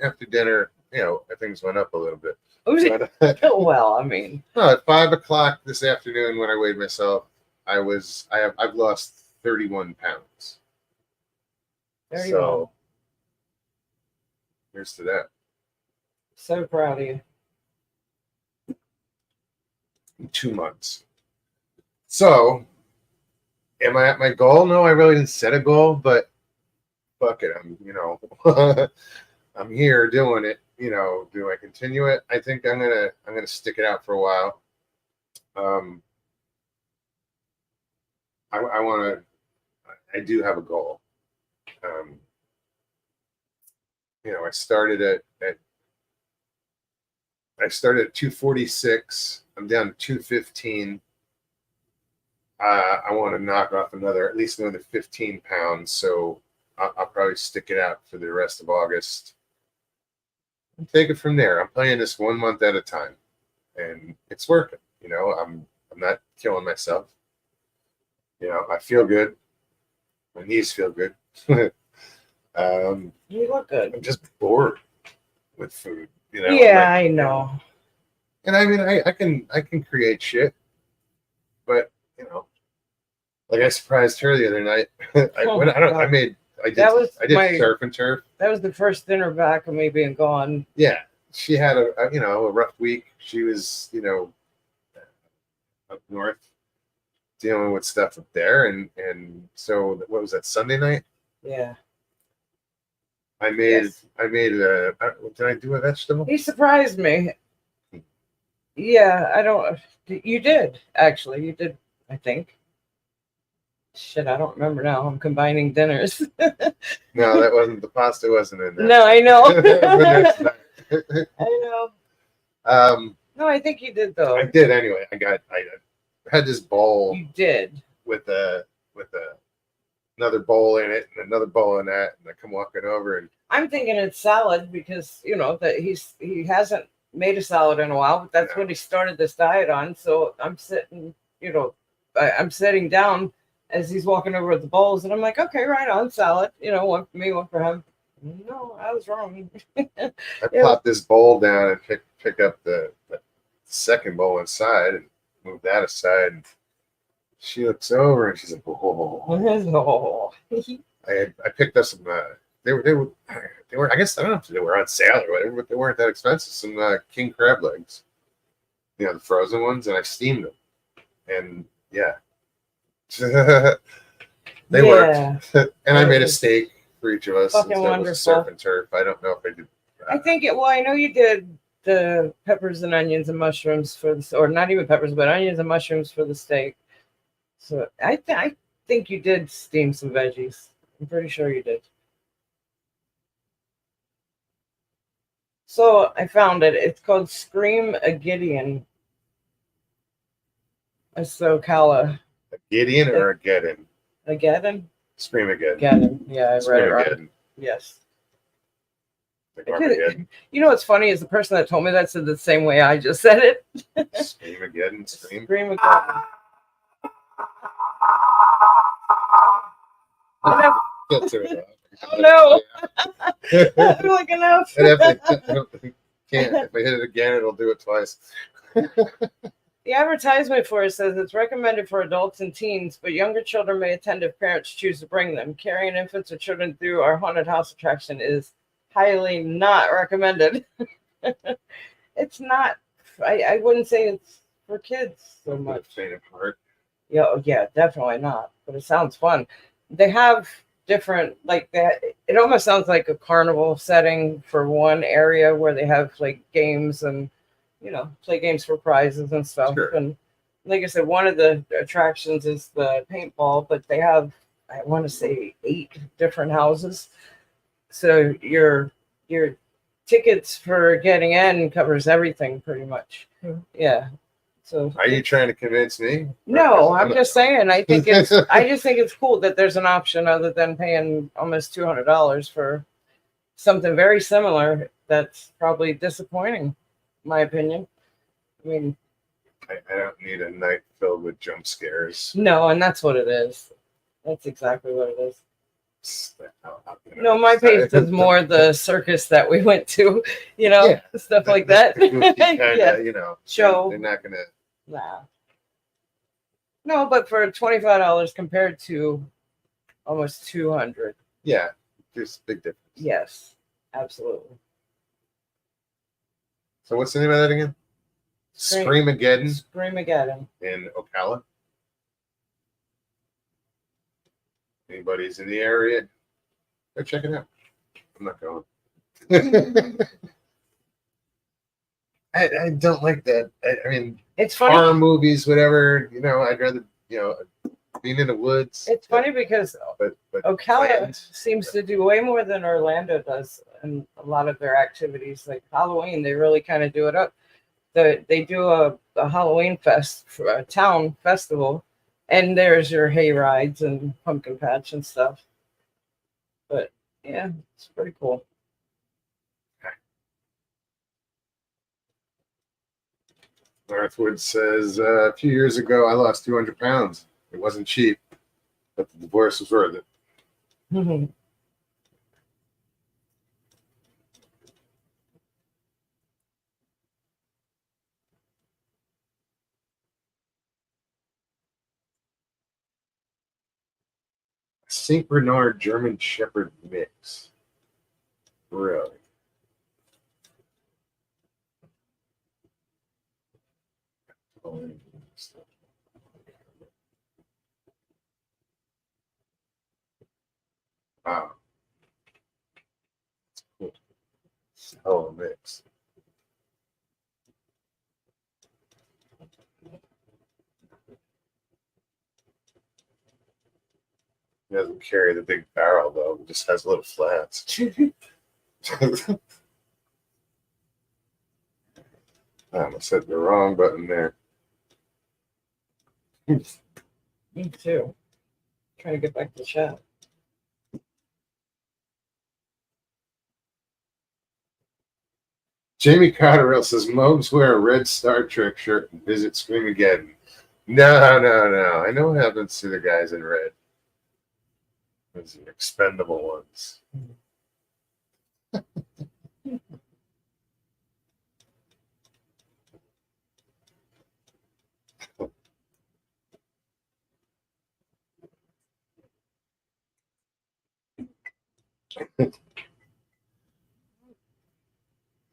after dinner, things went up a little bit. But, Well, I mean, no, at 5 o'clock this afternoon when I weighed myself, I've lost 31 pounds. there you So go. here's to that. So proud of you. In 2 months. So, am I at my goal? No, I really didn't set a goal, but fuck it, I'm here doing it. Do I continue it? I think I'm gonna stick it out for a while. I do have a goal. I started at 246. I'm down to 215. I want to knock off at least another 15 pounds. So I'll probably stick it out for the rest of August and take it from there. I'm playing this 1 month at a time, and it's working. I'm not killing myself. I feel good. My knees feel good. You look good. I'm just bored with food. Yeah, I know. And I mean, I can create shit, but like I surprised her the other night. I did surf and turf. That was the first dinner back of me being gone. Yeah, she had a rough week. She was up north dealing with stuff up there, and so what was that, Sunday night? Yeah. I made Yes. did I do a vegetable? He surprised me. Yeah, I don't. You did, actually. You did, I think. Shit, I don't remember now. I'm combining dinners. No, that wasn't the pasta. Wasn't in there. No, I know. I I know. No, I think you did, though. I did anyway. I had this bowl You did. with another bowl in it and another bowl in that, and I come walking over and I'm thinking it's salad because that he hasn't made a salad in a while, but that's what he started this diet on. So I'm sitting, I'm sitting down as he's walking over with the bowls, and I'm like, okay, right on, salad. One for me, one for him. No, I was wrong. I pop this bowl down and pick up the second bowl inside and move that aside. And she looks over and she's like, "Whoa!" Oh. I picked up some. They were. I guess I don't know if they were on sale or whatever, but they weren't that expensive. Some king crab legs, the frozen ones, and I steamed them. And yeah, they worked. And I made a steak for each of us. Fucking Instead wonderful. of surf and turf. I don't know if I did. I think it. Well, I know you did the peppers and onions and mushrooms for the, or not even peppers, but onions and mushrooms for the steak. So I think you did steam some veggies. I'm pretty sure you did. So I found it. It's called Scream a Gideon. A SoCala. A Gideon or a Geddon? A Gideon? Scream again. Gideon. Yeah, I read it Scream right. again. Yes. Like Armageddon. What's funny is the person that told me that said the same way I just said it. Scream again. Scream. Scream a Gideon. That's it. Oh no! I'm like enough. If I hit it again, it'll do it twice. The advertisement for it says it's recommended for adults and teens, but younger children may attend if parents choose to bring them. Carrying infants or children through our haunted house attraction is highly not recommended. It's not. I wouldn't say it's for kids so much. Faint of heart. Yeah, definitely not. But it sounds fun. They have different like that. It almost sounds like a carnival setting for one area where they have like games and play games for prizes and stuff. Sure. And like I said, one of the attractions is the paintball, but they have, I want to say, 8 different houses. So your tickets for getting in covers everything pretty much. Hmm. Yeah. So Are you trying to convince me? no, I'm not- just saying. I think it's. I just think it's cool that there's an option other than paying almost $200 for something very similar. That's probably disappointing, in my opinion. I mean, I don't need a night filled with jump scares. no, and that's what it is. That's exactly what it is. You No, my page is more the circus that we went to, you know, Yeah. stuff like that. Kinda, Yeah, you know, show. they're not gonna. nah. No, but for $25 compared to almost 200, Yeah, there's a big difference. yes, absolutely. So what's the name of that again? Screamageddon Screamageddon. in Ocala. Anybody's in the area? Go check it out. I'm not going. I don't like that. I mean, It's funny. horror movies, whatever. You know, I'd rather being in the woods. It's funny because but Ocala planned. seems to do way more than Orlando does in a lot of their activities. Like Halloween, they really kind of do it up. They do a Halloween fest, for a town festival, and there's your hay rides and pumpkin patch and stuff. But yeah, it's pretty cool. Northwood says a few years ago I lost 200 pounds. It wasn't cheap, but the divorce was worth it. Saint Bernard German Shepherd mix. Really? Wow. That's cool. Oh, mix. He doesn't carry the big barrel though. It just has little flats. I almost hit the wrong button there. Me too. Trying to get back to chat. Jamie Cotterill says Mobs wear a red Star Trek shirt and visit Screamageddon. No. I know what happens to the guys in red. Those are expendable ones.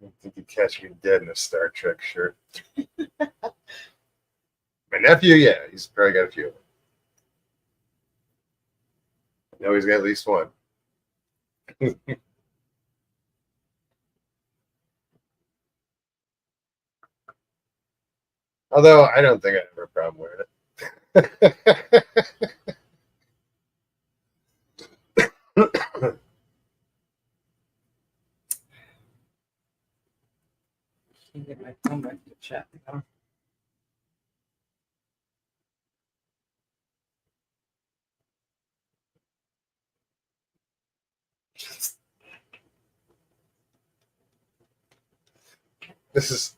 I think you'd catch me dead in a Star Trek shirt. My nephew, yeah, he's probably got a few of them. I know he's got at least one. Although I don't think I have a problem wearing it. Can get my phone back to chat now. This is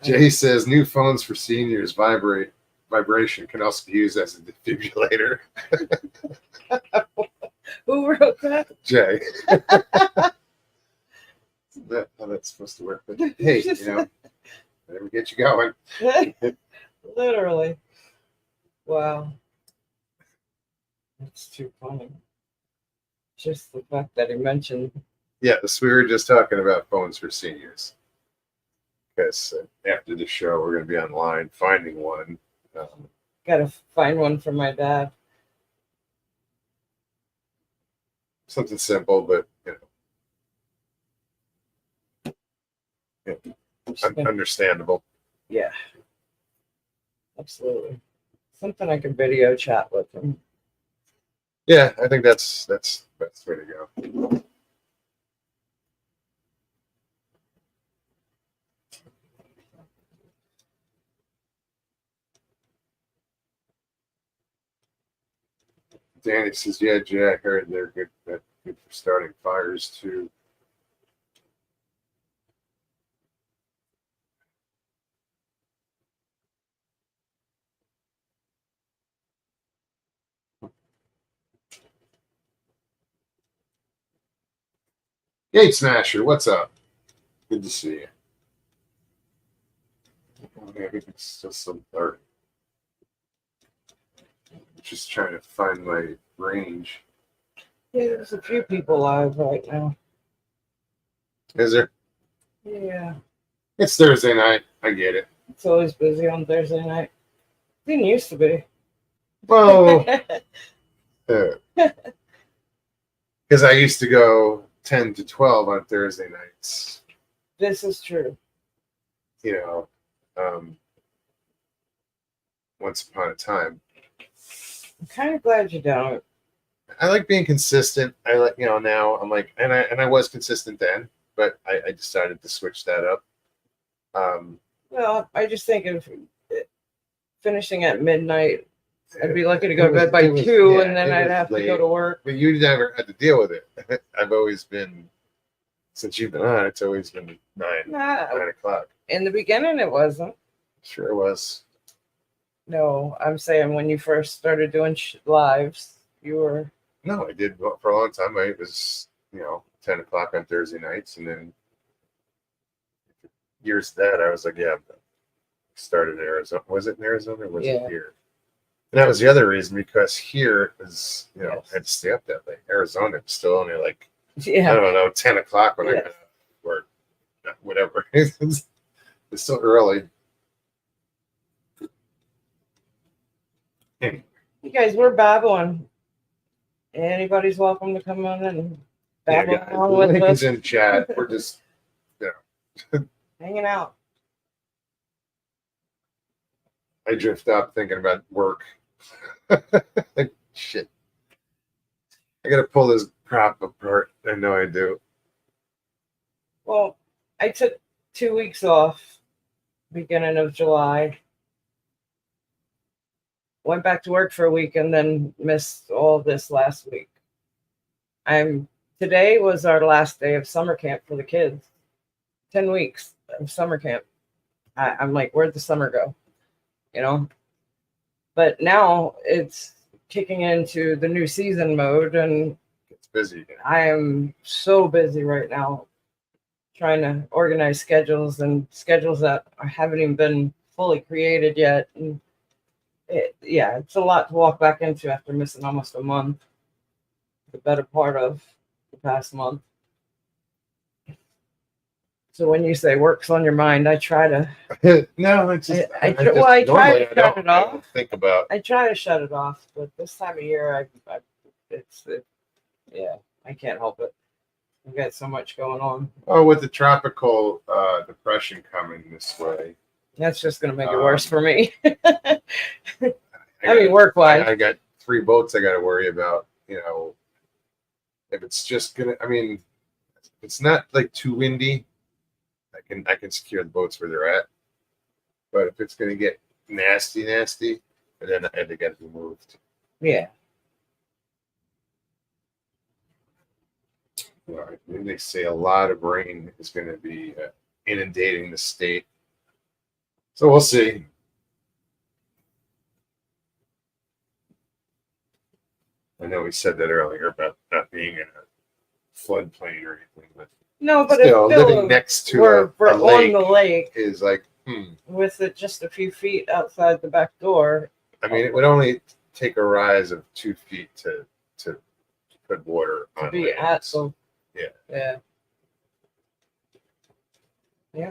Jay says new phones for seniors vibration can also be used as a defibrillator. Who wrote that? Jay. That how that's supposed to work. But hey, whatever gets you going. Literally. Wow. That's too funny. Just the fact that he mentioned. Yes, we were just talking about phones for seniors. Because after the show, we're going to be online finding one. Gotta find one for my dad. Something simple, but understandable. Yeah. Absolutely. Something I can video chat with him. Yeah, I think that's the best way to go. Danny says, yeah, Jay, I heard they're good for starting fires too. Gate Smasher, what's up? Good to see you. Maybe it's still some dark. Just trying to find my range. Yeah, there's a few people live right now. Is there? Yeah, It's Thursday night. I get it. it's always busy on Thursday night. Didn't used to be. Well, because I used to go 10 to 12 on Thursday nights. This is true. You know, once upon a time. I'm kind of glad you don't. I like being consistent. I like, now I'm like, and I was consistent then, but I decided to switch that up. Well, I just think of finishing at midnight. I'd be lucky to go to bed by 2, yeah, and then it I'd was have to late. go to work. But you never had to deal with it. I've always been, since you've been on, it's always been 9 Nah, o'clock. in the beginning, it wasn't. Sure was. No, I'm saying when you first started doing lives, you were. No, I did for a long time. It was, 10 o'clock on Thursday nights. And then years that I was like, yeah, started in Arizona. Was it in Arizona or was it Yeah. here? And that was the other reason, because here it was, Yes. I had to stay up that late. Arizona was still only like, I Yeah. don't know, 10 o'clock when I Yes. got up, or whatever. It's still early. Anyway, You guys, we're babbling. Anybody's welcome to come on and yeah, babble guys, along the with link us, is in chat. We're just, hanging out. I drift up thinking about work. Shit. I gotta pull this crop apart. I know I do. Well, I took 2 weeks off, beginning of July. Went back to work for a week and then missed all this last week. Today was our last day of summer camp for the kids. 10 weeks of summer camp. I'm like, where'd the summer go? But now it's kicking into the new season mode, and It's busy again. I am so busy right now trying to organize schedules that haven't even been fully created yet. And it's a lot to walk back into after missing almost a month, the better part of the past month. So when you say work's on your mind, I try to No, it's just, I try to normally shut I don't it off. think about. I try to shut it off, but this time of year, I can't help it. I've got so much going on. Oh, with the tropical depression coming this way. That's just going to make it worse for me. I Work-wise. I got 3 boats I got to worry about. If it's just gonna, if it's not like too windy, I can secure the boats where they're at. But if it's gonna get nasty, then they got to be moved. Yeah. Then they say a lot of rain is going to be inundating the state. So we'll see. I know we said that earlier about not being in a floodplain or anything, but No, but still, it's living next to we're a on lake the lake is like, with it just a few feet outside the back door. it would only take a rise of 2 feet to put water To on be land. at the Yeah. Yeah.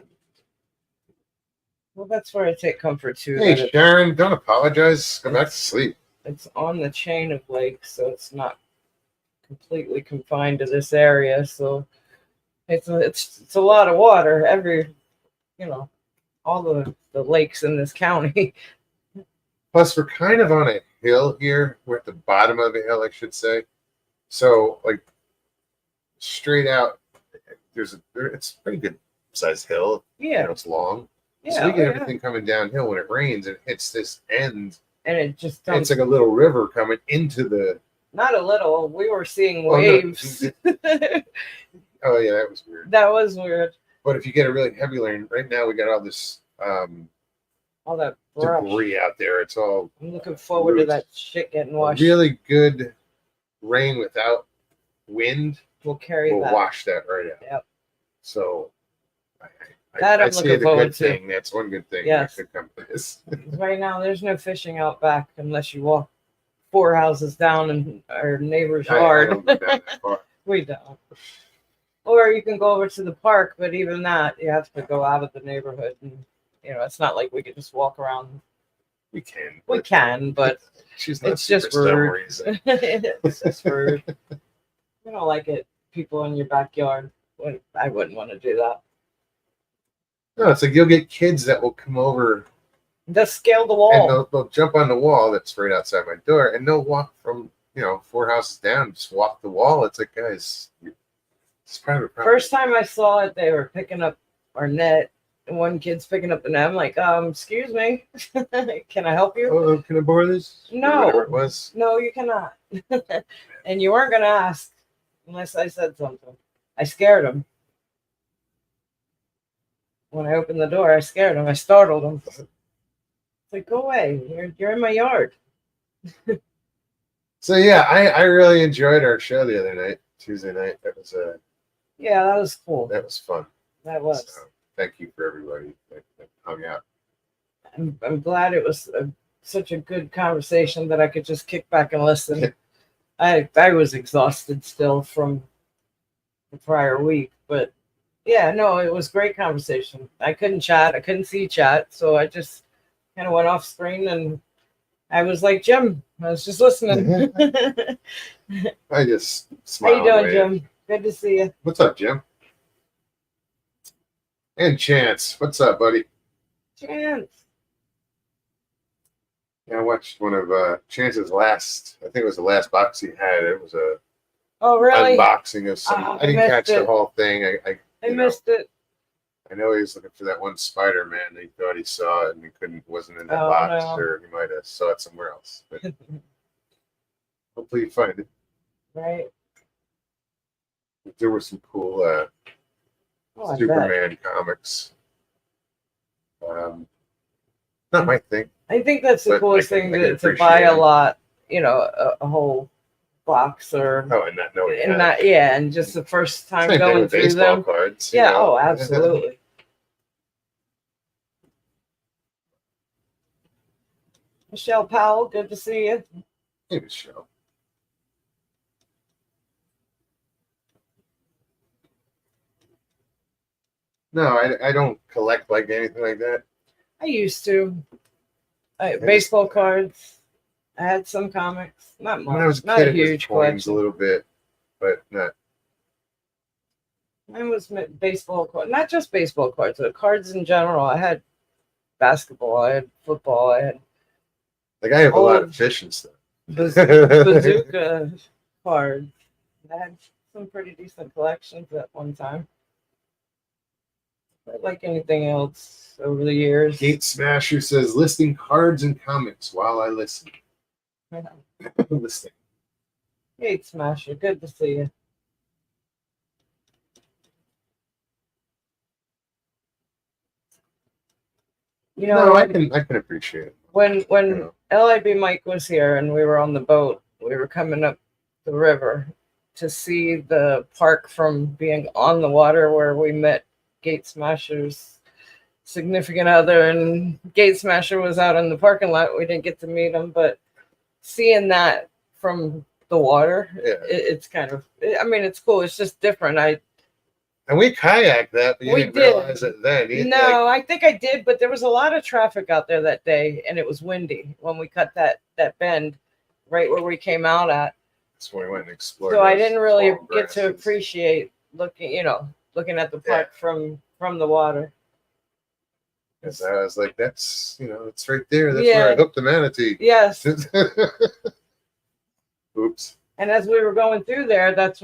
Well, that's where I take comfort too. Hey, That Sharon, don't apologize. Go back to sleep. it's on the chain of lakes, so it's not completely confined to this area. So it's a lot of water. All the lakes in this county. Plus, we're kind of on a hill here. We're at the bottom of a hill, I should say. So, like, straight out, it's a pretty good sized hill. Yeah. It's long. Yeah. So we get yeah. everything coming downhill when it rains, and it hits this end. And it just And dumps. it's like a little river coming into the Not a little. We were seeing Oh, no. waves. Oh yeah, that was weird. That was weird. But if you get a really heavy rain, right now we got all this All that brush. debris out there. It's all I'm looking forward to roots. that shit getting A washed. really good rain without wind We'll carry will that. wash that right out. Yep. So That I I'm see looking the forward good to. thing. That's one good thing Yes. that could come to this. Right now, there's no fishing out back unless you walk 4 houses down in our neighbor's I yard. don't go down that far. We don't. Or you can go over to the park, but even that, you have to go out of the neighborhood. And, it's not like we can just walk around. We can. We but can, but she's not it's super just some rude. reason. it's just rude. I don't like it. People in your backyard. I wouldn't want to do that. No, it's like you'll get kids that will come over Just scale the and wall. they'll jump on the wall that's right outside my door, and they'll walk from 4 houses down, just walk the wall. It's like, guys, it's private property. First time I saw it, they were picking up our net. And one kid's picking up the net. I'm like, excuse me, can I help you? Oh, can I borrow this? Or No. whatever it was. No, you cannot. And you weren't gonna ask unless I said something. I scared him. When I opened the door, I scared him. I startled him. It's like, go away. You're in my yard. So yeah, I really enjoyed our show the other night, Tuesday night. That was Yeah, that was cool. that was fun. That was. So, thank you for everybody that hung out. I'm glad it was such a good conversation that I could just kick back and listen. I was exhausted still from the prior week, but yeah, no, it was great conversation. I couldn't chat. I couldn't see chat, so I just kind of went off screen and I was like, Jim, I was just listening. I just How smiled. you doing, away. Jim? Good to see you. What's up, Jim? And Chance, what's up, buddy? Chance. Yeah, I watched one of Chance's last. I think it was the last box he had. It was a Oh, really? unboxing of some. Oh, I didn't I catch missed the it. whole thing. I missed it. I know he was looking for that one Spider-Man. He thought he saw it and he wasn't in that Oh, box, no. or he might have saw it somewhere else. But hopefully you find it. Right? There were some cool Oh, I bet. Superman comics. Not my thing. I think that's the But coolest I can thing to appreciate buy a it. lot, a whole box or Oh, and not knowing. and not and just the first time Same thing going with through baseball them. cards. Yeah, oh, absolutely. Michelle Powell, good to see you. Hey, Michelle. No, I don't collect like anything like that. I used to. just- Baseball cards. I had some comics. Not much. When I was a not kid, a it was huge coins collection. a little bit, but not. Mine was baseball cards. Not just baseball cards, but cards in general. I had basketball. I had football. I had Like I have a lot Old- of fish and stuff. bazooka cards. I had some pretty decent collections at one time. But like anything else over the years. Gate Smasher says listing cards and comics while I listen. Listing. Gate Smasher, good to see you. You know, No, I can appreciate it. when Yeah. LIB Mike was here and we were on the boat, we were coming up the river to see the park from being on the water where we met Gate Smasher's significant other, and Gate Smasher was out in the parking lot. We didn't get to meet him, but seeing that from the water, Yeah. it's kind of, I mean, it's cool. It's just different. And we kayaked that, but you We didn't did. realize it then. You, No, I think I did, but there was a lot of traffic out there that day, and it was windy when we cut that bend right where we came out at. that's when we went and explored. So I those didn't really tall get to grasses. appreciate looking at the park from the water. 'Cause I was like, that's it's right there. That's Yeah. where I hooked the manatee. Yes, Oops. and as we were going through there, that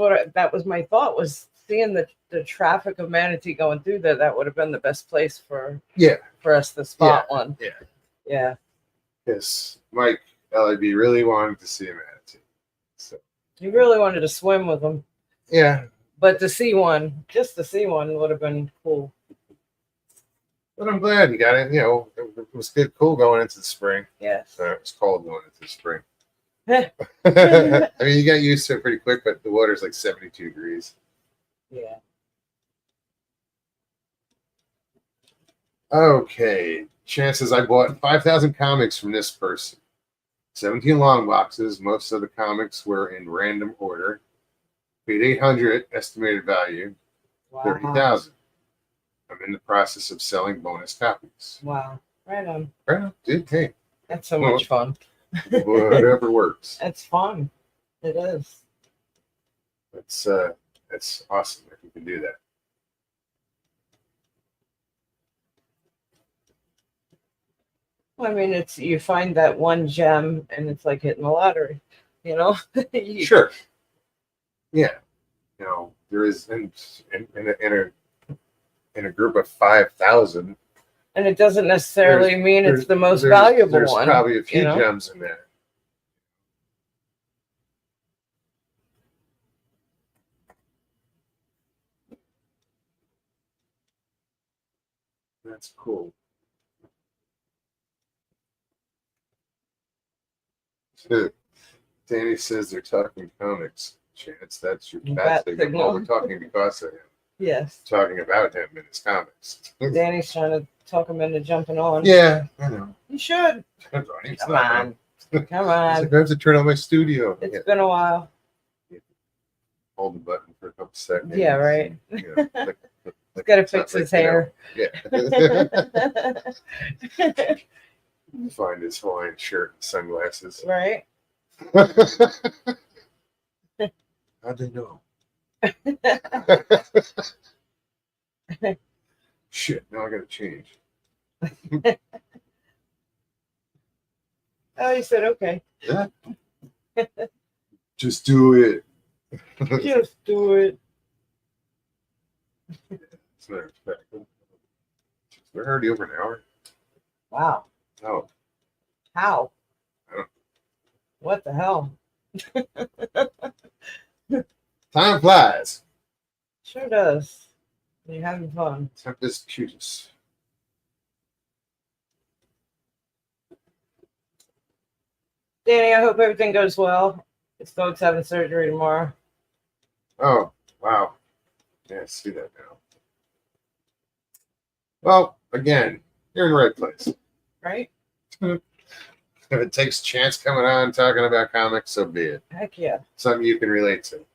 was my thought, was seeing the traffic of manatee going through there. That would have been the best place for Yeah. us to spot one. Yeah. Yeah. Yes. Mike LIB really wanted to see a manatee. So You really wanted to swim with them, Yeah, but to see one, just to see one, would have been cool. but I'm glad you got it. You know, it was good, cool going into the spring. Yes. It was cold going into the spring. I mean, you got used to it pretty quick, but the water's like 72 degrees. Yeah. Okay, chances I bought 5,000 comics from this person. 17 long boxes. Most of the comics were in random order. Paid 800 estimated value, Wow. 30,000. I'm in the process of selling bonus copies. Wow. Right on. Right, dude. Hey, That's so Well, much fun. whatever works. It's fun. It is. That's awesome if you can do that. Well, I mean, it's you find that one gem, and it's like hitting the lottery. You know. You- Sure. Yeah. You know, there is in a group of 5,000. And it doesn't necessarily mean it's the most there's- valuable there's one. probably a few you know? gems in there. That's cool. Danny says they're talking comics. Chance, that's your Bat bat signal. signal. Oh, we're talking because of him. Yes. Talking about him in his comics. Danny's trying to talk him into jumping on. Yeah, I know. You should. That's right. He's Come not on. gonna- Come He's on. like, I have to turn on my studio. It's Yeah, been a while. hold the button for a couple seconds. Yeah, right. You know, like- He's got to it's not fix his like, hair. Yeah. Find his Hawaiian shirt and sunglasses. Right? How'd they know? Shit, now I gotta change. Oh, he said, okay. Yeah. Just do it. Just do it. It's not expected. We're already over an hour. Wow. Oh, How? I don't- What the hell? time flies. Sure does. You're having fun. Tempest cutis. Danny, I hope everything goes well. His dog's having surgery tomorrow. Oh, wow. Yeah, I see that now. Well, again, you're in the right place. Right? If it takes Chance coming on talking about comics, so be it. Heck yeah. Something you can relate to.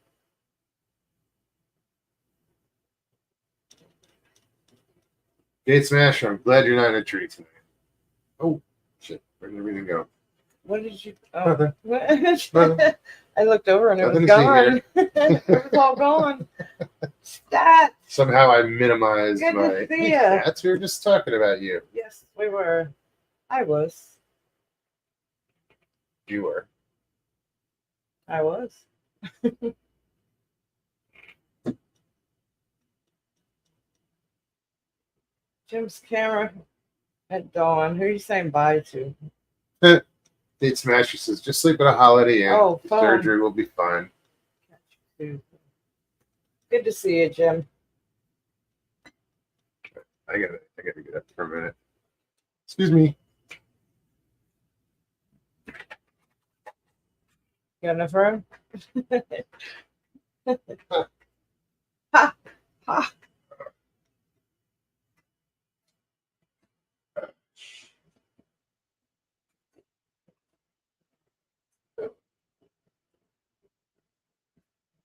Gate Smasher, I'm glad you're not in a tree tonight. Oh, shit. Where did everything go? What did you? Oh. Nothing. What? I looked over and it was Nothing to see gone. It was all gone. Stat. Somehow I minimized Good to my. see Hey, ya. Cats, we were just talking about you. Yes, we were. I was. You were. I was. Jim's camera at dawn. Who are you saying bye to? Gate Smasher says, just sleep at a Holiday Inn. Oh, fun. Surgery will be fine. Good to see you, Jim. I gotta get up for a minute. Excuse me. Got enough room? Ha! Ha!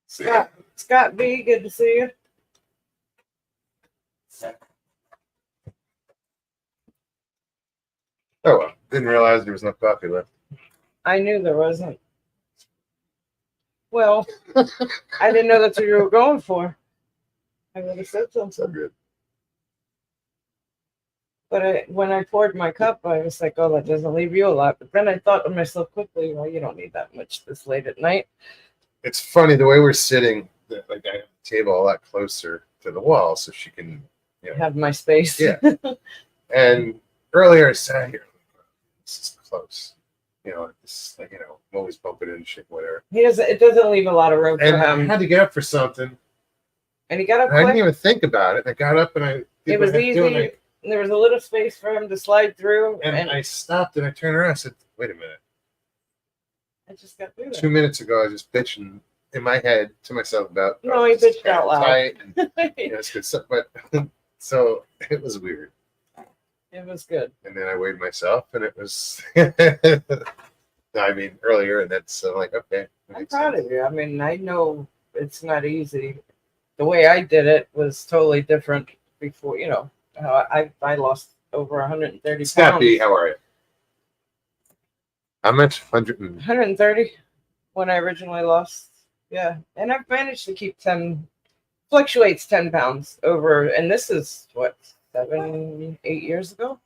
See. Scott B, good to see you. Oh well, didn't realize there was no coffee left. I knew there wasn't. Well, I didn't know that's what you were going for. I would have said So something. good. But when I poured my cup, I was like, oh, that doesn't leave you a lot. But then I thought to myself quickly, well, you don't need that much this late at night. It's funny the way we're sitting. Like I have the table a lot closer to the wall, so she can. Have my space. Yeah. And earlier I sat here. This is close. it's like, I'm always bumping into shit, whatever. It doesn't leave a lot of room for And I him. had to get up for something. And he got up And I didn't quick. even think about it. I got up and I did It what was I had to do, and easy. There was a little space for him to slide through. and I stopped and I turned around and said, wait a minute. I just got through 2 minutes ago, I was just bitching in my head to myself about. No, he this is bitched out loud. tight and, it. it's good stuff. But so it was weird. It was good. And then I weighed myself, and it was. I mean, earlier, and that's like, okay. that I'm makes proud sense. of you. I mean, I know it's not easy. The way I did it was totally different before, I lost over 130 Scott B, pounds. how are you? I'm at 100. 130 when I originally lost. Yeah. And I've managed to keep fluctuates 10 pounds over, and this is what, 7, 8 years ago?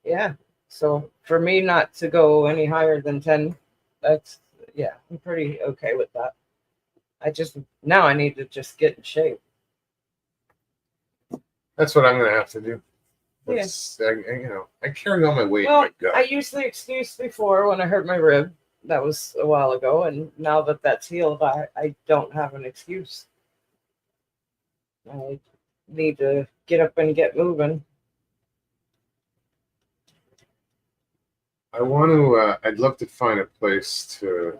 Yeah. So for me not to go any higher than 10, I'm pretty okay with that. Now I need to just get in shape. That's what I'm gonna have to do. Yeah. I carry all my weight Well, in my gut. I used the excuse before when I hurt my rib. That was a while ago, and now that that's healed, I don't have an excuse. I need to get up and get moving. I want to. I'd love to find a place to.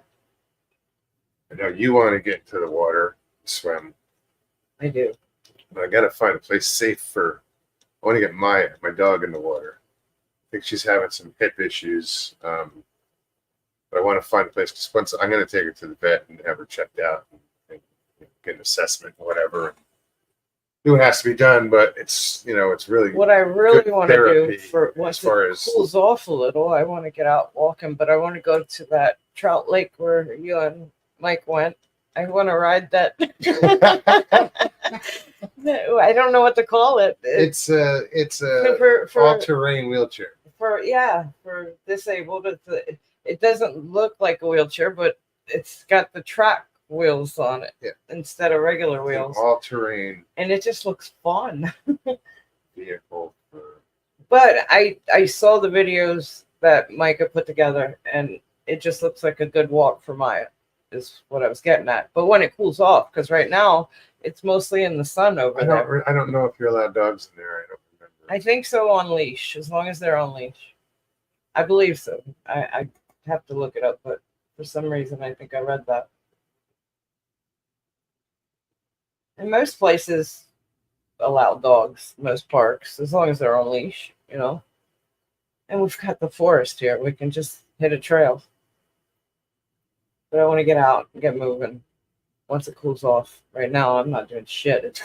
I know you want to get into the water, swim. I do. But I got to find a place safe for. I want to get my dog in the water. I think she's having some hip issues. But I want to find a place because once I'm going to take her to the vet and have her checked out and get an assessment or whatever. Do what has to be done, but it's it's really What I really good want to do therapy for as once far it as cools off a little, I want to get out walking, but I want to go to that Trout Lake where you and Mike went. I want to ride that. I don't know what to call it. it's a for all-terrain wheelchair. for disabled. It doesn't look like a wheelchair, but it's got the track wheels on it instead of regular It's an wheels, all-terrain and it just looks fun. vehicle for But I saw the videos that Micah put together, and it just looks like a good walk for Maya, is what I was getting at. But when it cools off, because right now it's mostly in the sun over there. I don't know if you're allowed dogs in there. I don't remember. I think so, on leash, as long as they're on leash. I believe so. I have to look it up, but for some reason I think I read that. And most places allow dogs, most parks, as long as they're on leash, And we've got the forest here. We can just hit a trail. But I want to get out and get moving once it cools off. Right now, I'm not doing shit.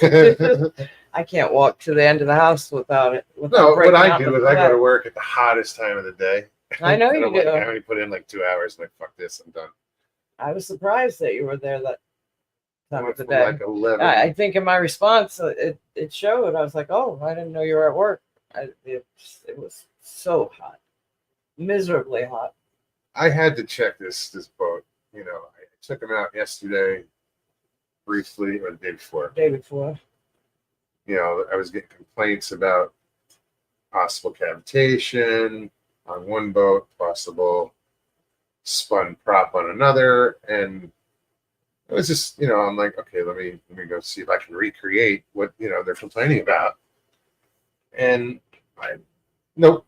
I can't walk to the end of the house without it. No, what breaking I out do in is a I go to sweat. work at the hottest time of the day. I know And you I'm like, do. I only put in like 2 hours. And like, fuck this, I'm done. I was surprised that you were there that time of the From day. like 11. I think in my response, it showed. I was like, oh, I didn't know you were at work. It was so hot, miserably hot. I had to check this boat. I took him out yesterday, briefly, or the day before. Day before. I was getting complaints about possible cavitation on one boat, possible spun prop on another, and it was just, I'm like, okay, let me go see if I can recreate what they're complaining about, and nope,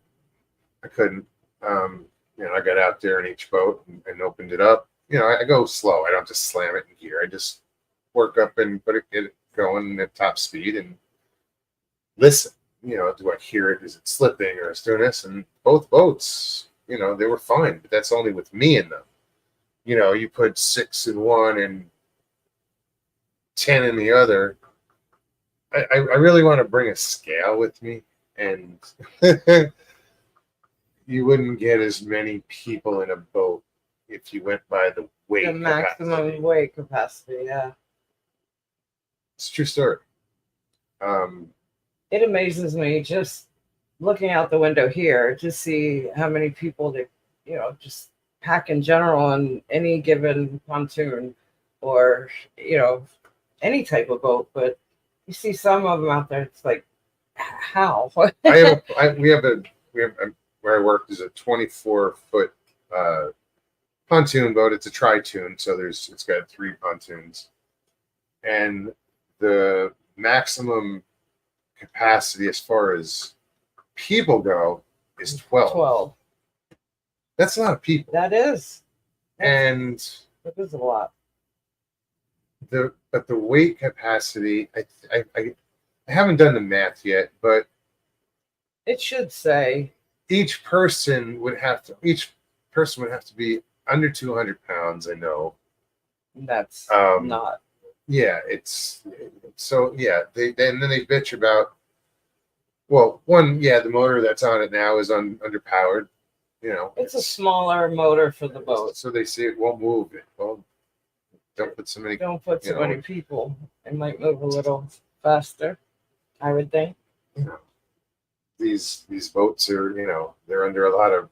I couldn't. I got out there in each boat and opened it up. I go slow. I don't just slam it in gear. I just work up and get it going at top speed and listen. Do I hear it? Is it slipping or is doing this? And both boats, they were fine, but that's only with me in them. You put 6 in one and 10 in the other. I really want to bring a scale with me, and you wouldn't get as many people in a boat if you went by the weight The maximum capacity. weight capacity, yeah. It's a true story. It amazes me just looking out the window here to see how many people they, just pack in general on any given pontoon or, any type of boat. But you see some of them out there, it's like, how? we have where I work is a 24-foot pontoon boat. It's a tri-toon, so it's got 3 pontoons, and the maximum capacity as far as people go is 12. 12. That's a lot of people, That is. and That is a lot. the weight capacity, I haven't done the math yet, but It should say. each person would have to be under 200 pounds. I know. That's Um, not. Yeah, it's so yeah. And then they bitch about. Well, the motor that's on it now is underpowered. It's a smaller motor for the boat. So they say it won't move. Well, don't put so many. Don't put so you know. many people. It might move a little faster, I would think. These boats are they're under a lot of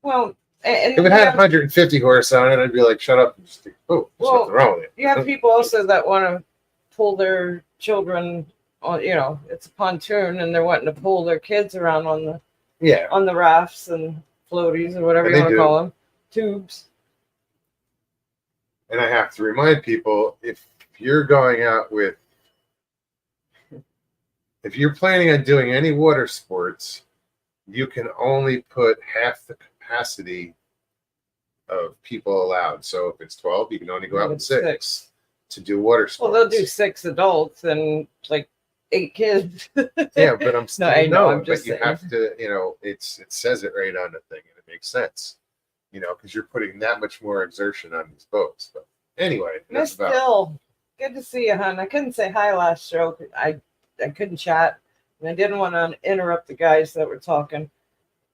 Well, and If it had 150 horse on it, I'd be like, shut up and just think, oh, there's nothing wrong with it. you have people also that want to pull their children on. It's a pontoon, and they're wanting to pull their kids around on the rafts and floaties or whatever And you they want to do. call them, tubes. And I have to remind people, if you're going out if you're planning on doing any water sports, you can only put half the capacity of people allowed. So if it's 12, you can only go out with 6 to do water sports. Well, they'll do 6 adults and like 8 kids. Yeah, but I'm still I know, I'm but just you saying. have to, it says it right on the thing, and it makes sense, because you're putting that much more exertion on these boats. But anyway, Miss that's about. Bill, good to see you, hon. I couldn't say hi last show. I couldn't chat, and I didn't want to interrupt the guys that were talking.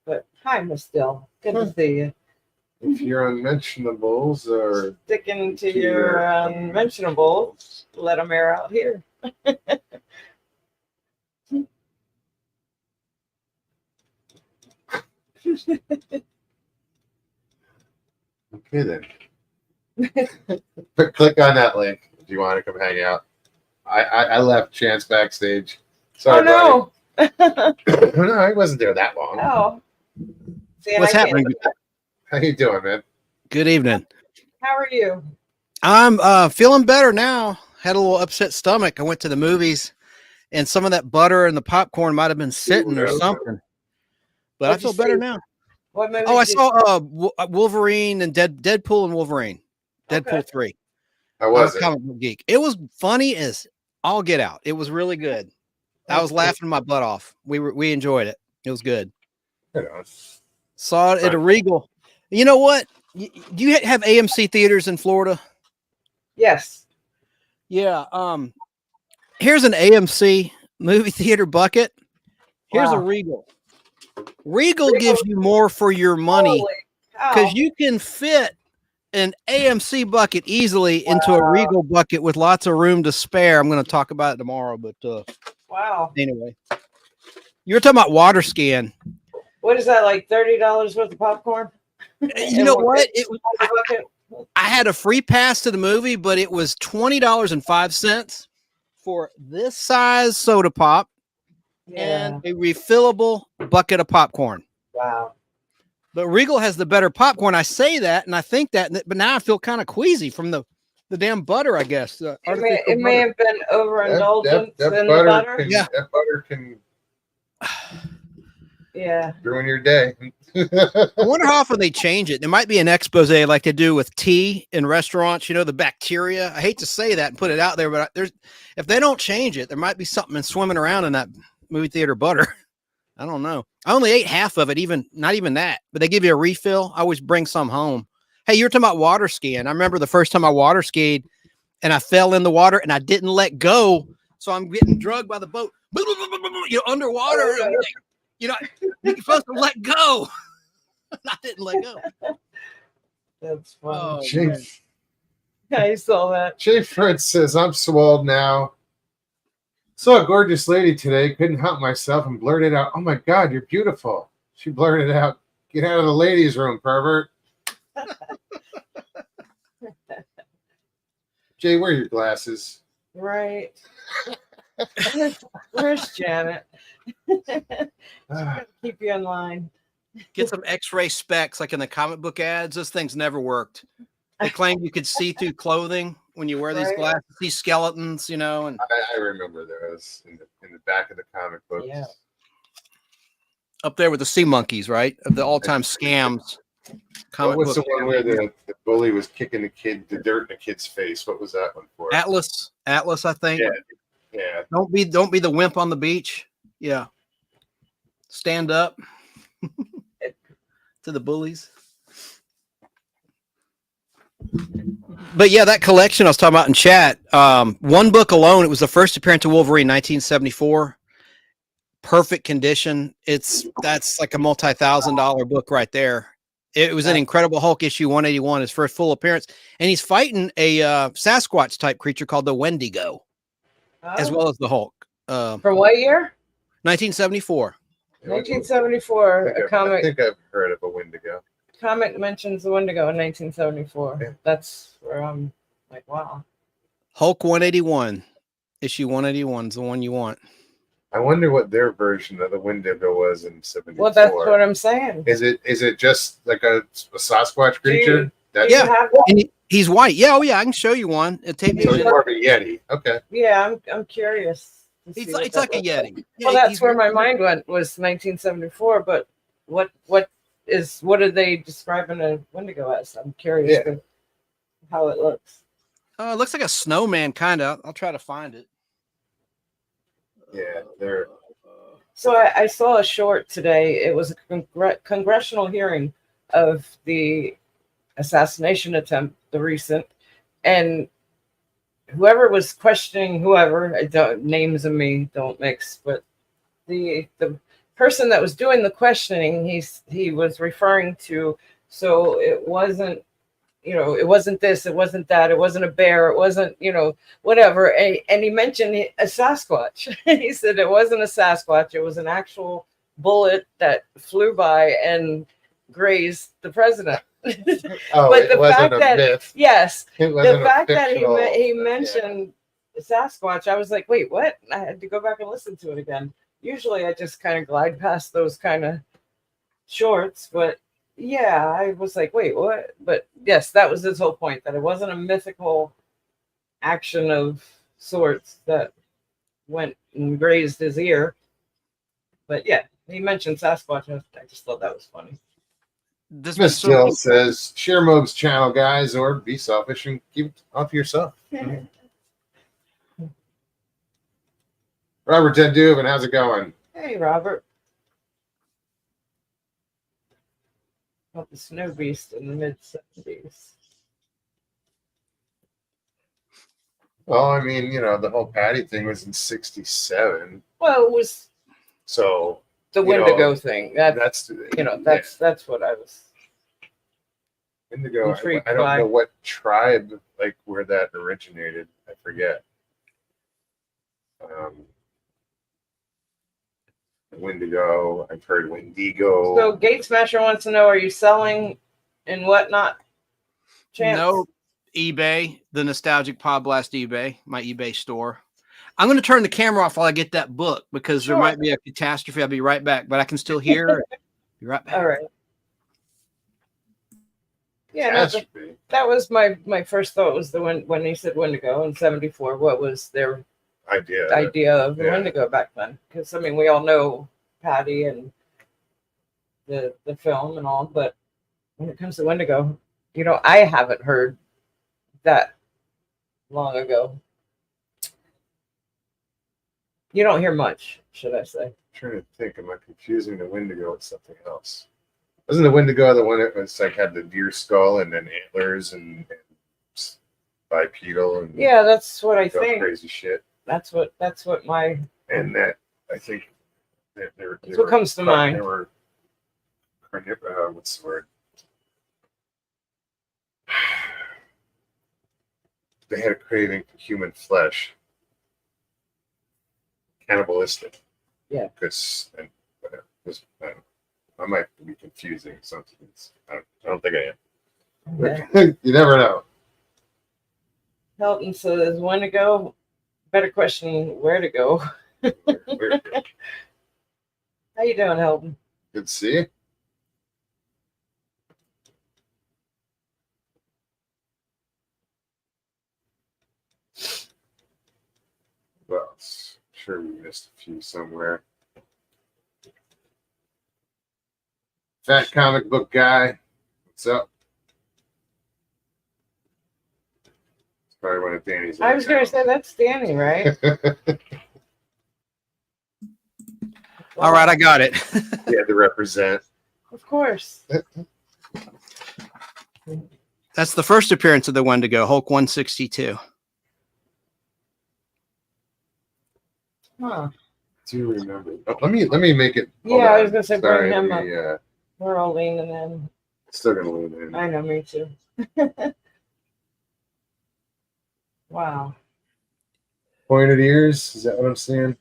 But hi, Miss Dill. Good to see you. If you're unmentionables or Sticking to your unmentionables, let them air out here. okay then. But click on that link if you want to come hang out. I left Chance backstage. Sorry, Oh no! buddy. No, I wasn't there that long. Oh. See, and What's I can't- happening? How you doing, man? Good evening. How are you? I'm feeling better now. Had a little upset stomach. I went to the movies, and some of that butter and the popcorn might have been sitting or okay. something. But What'd I feel you better see? now. What movie? Oh, I did you- saw Wolverine and Deadpool and Wolverine. Deadpool Okay. 3. How I'm was a it? comic book geek. It was funny as all get out. It was really good. I was laughing my butt off. We enjoyed it. It was good. Good on. Saw it at a Right. Regal. You know what? Do you have AMC theaters in Florida? Yes. Yeah. Here's an AMC movie theater bucket. Here's a Wow. Regal. Regal gives you more for your money Holy cow. because you can fit an AMC bucket easily into a Wow. Regal bucket with lots of room to spare. I'm going to talk about it tomorrow, but Wow. anyway, you were talking about water scan. What is that, like $30 worth of popcorn? You know what? It was, Okay. I had a free pass to the movie, but it was $20.05 for this size soda pop Yeah. and a refillable bucket of popcorn. Wow. But Regal has the better popcorn. I say that, and I think that, but now I feel kind of queasy from the damn butter, I guess. It Artificial may butter. have been overindulgence That in the butter. Can, Yeah. That butter can Yeah. ruin your day. I wonder how often they change it. There might be an expose like they do with tea in restaurants. The bacteria. I hate to say that and put it out there, but if they don't change it, there might be something swimming around in that movie theater butter. I don't know. I only ate half of it, not even that. But they give you a refill. I always bring some home. Hey, you were talking about water skiing. I remember the first time I water skied, and I fell in the water, and I didn't let go. So I'm getting drugged by the boat. Underwater. Oh, okay. You're supposed to let go. I didn't let go. That's funny. Oh, Jay, man. I saw that. Jay Fred says, I'm so old now. Saw a gorgeous lady today. Couldn't help myself and blurted out, oh my God, you're beautiful. She blurted out, get out of the ladies' room, pervert. Jay, wear your glasses. Right. Where's Janet? Ah, Keep you in line. Get some X-ray specs like in the comic book ads. Those things never worked. They claimed you could see through clothing when you wear these Right. glasses, see skeletons, you know, and I remember those in the back of the comic books. Yeah. up there with the sea monkeys, right? Of the all-time scams. What Comic was the book one where the bully was kicking the dirt in the kid's face? What was that one for? Atlas, I think. Yeah. Don't be the wimp on the beach. Yeah. Stand up to the bullies. But yeah, that collection I was talking about in chat, one book alone, it was the first appearance of Wolverine, 1974. Perfect condition. That's like a multi-$1,000 book right there. It was an Incredible Hulk issue 181, his first full appearance, and he's fighting a Sasquatch type creature called the Wendigo, as well as the Hulk. From what year? 1974. 1974. A I comic. think I've heard of a Wendigo. Comic mentions the Wendigo in 1974. Yeah. That's where I'm like, wow. Hulk 181, issue 181 is the one you want. I wonder what their version of the Wendigo was in '74. Well, that's what I'm saying. Is it just like a Sasquatch creature? Do you have that? And he's white. Yeah, oh yeah, I can show you one. It'll take me. So it's more of a Yeti. Okay. Yeah, I'm curious. to see It's what like that a looks like. Yeti. Well, Yeah, that's he's where my very- mind went, was 1974. But what are they describing a Wendigo as? I'm curious to how it looks. It looks like a snowman, kind of. I'll try to find it. Yeah, they're So I saw a short today. It was a congressional hearing of the assassination attempt, the recent, and whoever was questioning names and me don't mix, but the person that was doing the questioning, he was referring to, so it wasn't, it wasn't this, it wasn't that, it wasn't a bear, it wasn't, whatever. And he mentioned a Sasquatch. He said it wasn't a Sasquatch, it was an actual bullet that flew by and grazed the president. oh, But it the wasn't fact a that- myth. Yes, It wasn't the a fact that fictional- he mentioned Sasquatch, I was like, wait, what? I had to go back and listen to it again. Usually I just kind of glide past those kind of shorts, but yeah, I was like, wait, what? But yes, that was his whole point, that it wasn't a mythical action of sorts that went and grazed his ear. But yeah, he mentioned Sasquatch. I just thought that was funny. This Miss Jill says, share Moog's channel, guys, or be selfish and keep it off yourself. Robert Ted Dubin, how's it going? Hey, Robert. About the snow beast in the mid-70s. Well, I mean, the whole Patty thing was in '67. Well, it was So the You know, Wendigo thing. that's That's what I was. Indigo. intrigued I don't by. know what tribe, like where that originated. I forget. Wendigo. I've heard Wendigo. So Gate Smasher wants to know: are you selling and whatnot? Chance? No, eBay, the Nostalgic Pod Blast eBay, my eBay store. I'm going to turn the camera off while I get that book because Sure. there might be a catastrophe. I'll be right back, but I can still hear. Be right back. All right. Yeah, no, Catastrophe. that was my first thought, was when he said Wendigo in '74. What was their idea of Yeah. Wendigo back then? Because I mean, we all know Patty and the film and all, but when it comes to Wendigo, I haven't heard that long ago. You don't hear much, should I say? I'm trying to think. Am I confusing the Wendigo with something else? Wasn't the Wendigo the one that was like had the deer skull and then antlers and bipedal and Yeah, that's what I all think. crazy shit? That's what my And that I think that they were. That's what comes to mind. They were. What's the word? They had a craving for human flesh. Cannibalistic. Yeah. Because I might be confusing something. I don't think I am. Okay. You never know. Helton says when to go. Better question where to go. We're How you doing, Helton? good to see you. Well, I'm sure we missed a few somewhere. Fat comic book guy. What's up? It's probably one of Danny's. I was going to say that's Danny, right? All right, I got it. He had to represent. Of course. That's the first appearance of the Wendigo, Hulk 162. Huh. Do you remember? Oh, let me make it. hold Yeah, I on. was gonna say Sorry, bring him let me, We're all leaning in. still gonna lean in. I know, me too. Wow. Pointed ears. Is that what I'm seeing?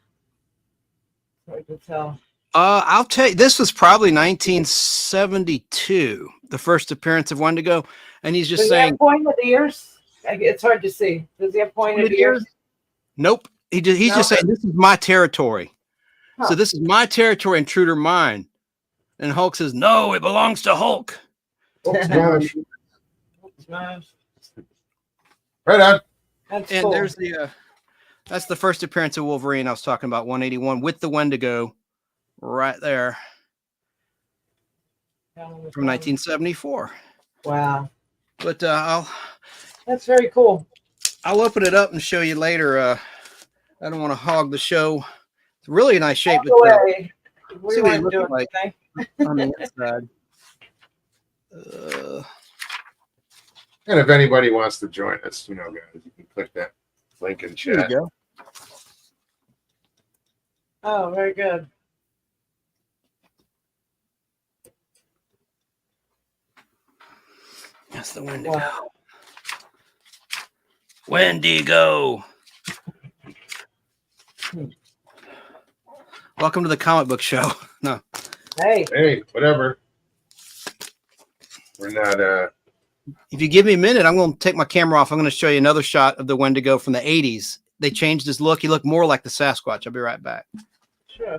Hard to tell. I'll tell you, this was probably 1972, the first appearance of Wendigo, and he's just Does he saying, have pointed ears? It's hard to see. Does he have pointed "Pointed ears? ears?" Nope. He's No? just saying, "This is my territory." Huh. So this is my territory, intruder mine. And Hulk says, "No, it belongs to Hulk." Oh, gosh. Smash. Right on. That's And cool. there's the that's the first appearance of Wolverine I was talking about, 181 with the Wendigo right there from 1974. Wow. But That's very cool. I'll open it up and show you later. I don't want to hog the show. It's really nice shape. By the way, we see what he want to do looks it like. today. On the inside. And if anybody wants to join us, guys, you can click that link in There chat. you go. Oh, very good. That's the Wendigo. Wow. Wendigo. Hmm. Welcome to the comic book show. No. Hey, Hey, whatever. We're not. If you give me a minute, I'm going to take my camera off. I'm going to show you another shot of the Wendigo from the 80s. They changed his look. He looked more like the Sasquatch. I'll be right back. sure.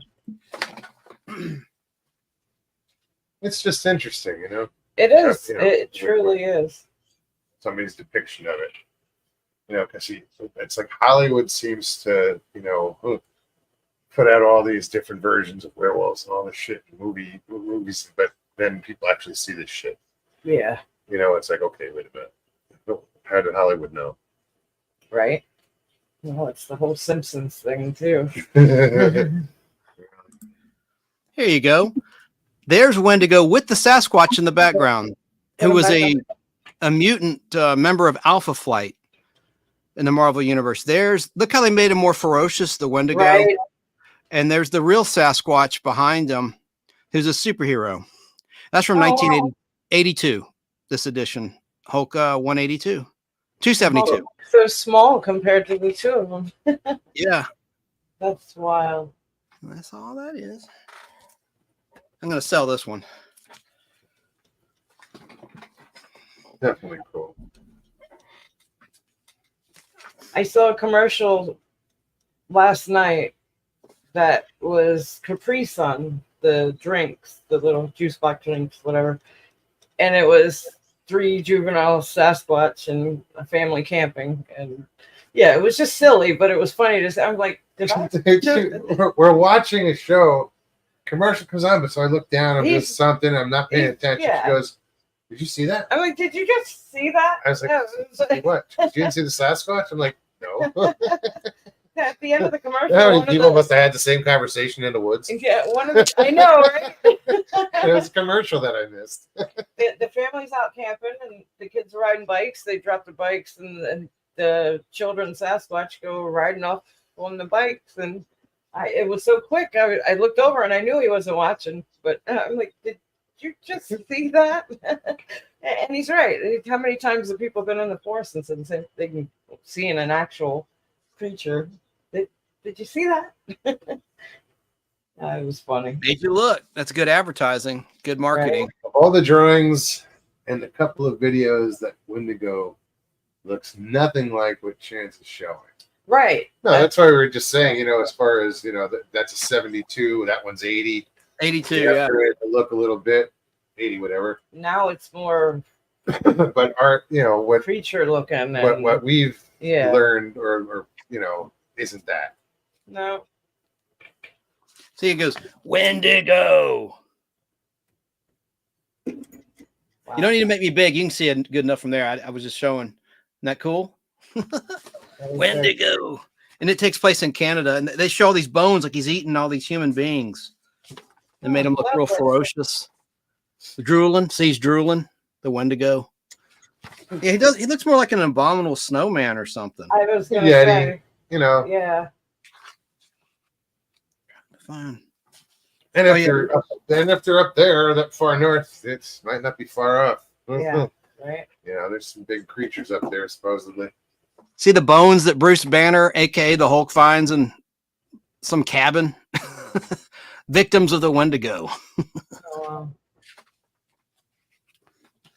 It's just interesting, It is. Yeah, It truly is. somebody's depiction of it. Because it's like Hollywood seems to, put out all these different versions of werewolves and all this shit in movies, but then people actually see this shit. Yeah. It's like, okay, wait a minute. How did Hollywood know? Right. Well, it's the whole Simpsons thing too. Here you go. There's Wendigo with the Sasquatch in the background, who was a mutant member of Alpha Flight in the Marvel Universe. Look how they made him more ferocious, the Wendigo. Right. And there's the real Sasquatch behind him, who's a superhero. That's from Oh, wow. 1982, this edition. Hulk 182. 272. So small compared to the two of them. Yeah. That's wild. That's all that is. I'm going to sell this one. Definitely cool. I saw a commercial last night that was Capri Sun, the drinks, the little juice box drinks, whatever. And it was 3 juvenile Sasquatch and a family camping. And yeah, it was just silly, but it was funny to say. I'm like, did I? We're watching a show. Commercial comes on, but so I look down. I'm He's- just something. I'm not paying attention. yeah. She goes, "Did you see that?" I'm like, did you just see that? I was like, Yeah, it was like- "What? You didn't see the Sasquatch?" I'm like, "No." at the end of the commercial. How many one of people the- must have had the same conversation in the woods? Yeah, one of the. I know, right? It was a commercial that I missed. The family's out camping and the kids are riding bikes. They drop the bikes and the children Sasquatch go riding off on the bikes. And it was so quick. I looked over and I knew he wasn't watching, but I'm like, did you just see that? And he's right. How many times have people been in the forest and said the same thing, seeing an actual creature? Did you see that? It was funny. Made you look. That's good advertising. Good marketing. Of all the drawings and the couple of videos that Wendigo looks nothing like what Chance is showing. Right. No, that's why we were just saying, as far as, that's a 72, that one's 80. 82, You have yeah. to look a little bit, 80, whatever. Now it's more But our, what creature looking. And, what we've yeah. learned or isn't that. No. See, it goes Wendigo. Wow. You don't need to make me big. You can see it good enough from there. I was just showing. Isn't that cool? Wendigo. And it takes place in Canada. And they show all these bones like he's eating all these human beings. They made him look real ferocious. Drooling. See, he's drooling. The Wendigo. Yeah, he does. He looks more like an abominable snowman or something. I was gonna Yeah, say. You know, Yeah. Fine. and Oh, if yeah. they're up there, that far north, it might not be far off. Yeah. Right. You know, there's some big creatures up there supposedly. See the bones that Bruce Banner, aka the Hulk, finds in some cabin? Victims of the Wendigo. Oh, wow.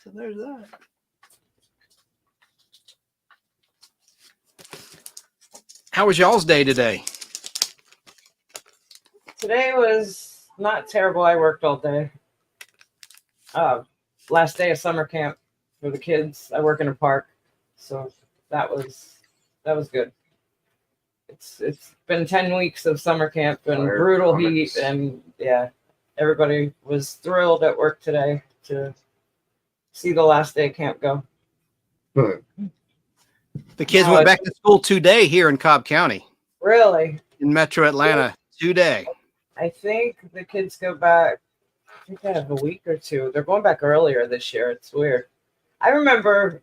So there's that. How was y'all's day today? Today was not terrible. I worked all day. Last day of summer camp for the kids. I work in a park, so that was good. It's been 10 weeks of summer camp and Fire brutal comics. heat, and yeah, everybody was thrilled at work today to see the last day of camp go. The kids No, went it's- back to school today here in Cobb County, Really, in Metro Atlanta. Today. I think the kids go back. I think they have a week or two. They're going back earlier this year. It's weird. I remember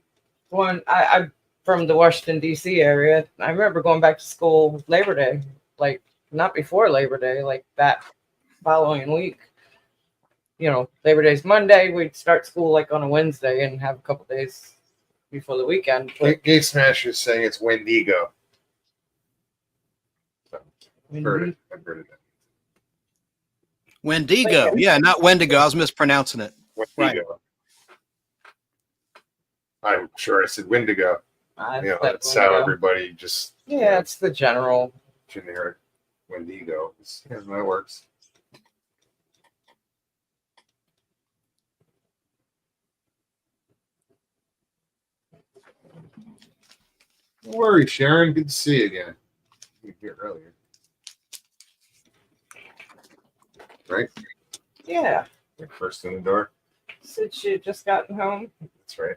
when I'm from the Washington D.C. area. I remember going back to school Labor Day, like not before Labor Day, like that following week. You know, Labor Day's Monday. We'd start school like on a Wednesday and have a couple days before the weekend. But Gate Smash is saying it's Wendigo. I've heard it. I've heard it. Wendigo. Yeah, not Wendigo. I was mispronouncing it. Wendigo. I'm sure I said Wendigo. I You know, said that's how Wendigo. everybody just Yeah, it's the general. generic Wendigo. Yeah, that works. No worries, Sharon. Good to see you again. You were here earlier. Right? Yeah, You're first in the door. since you just gotten home, That's right.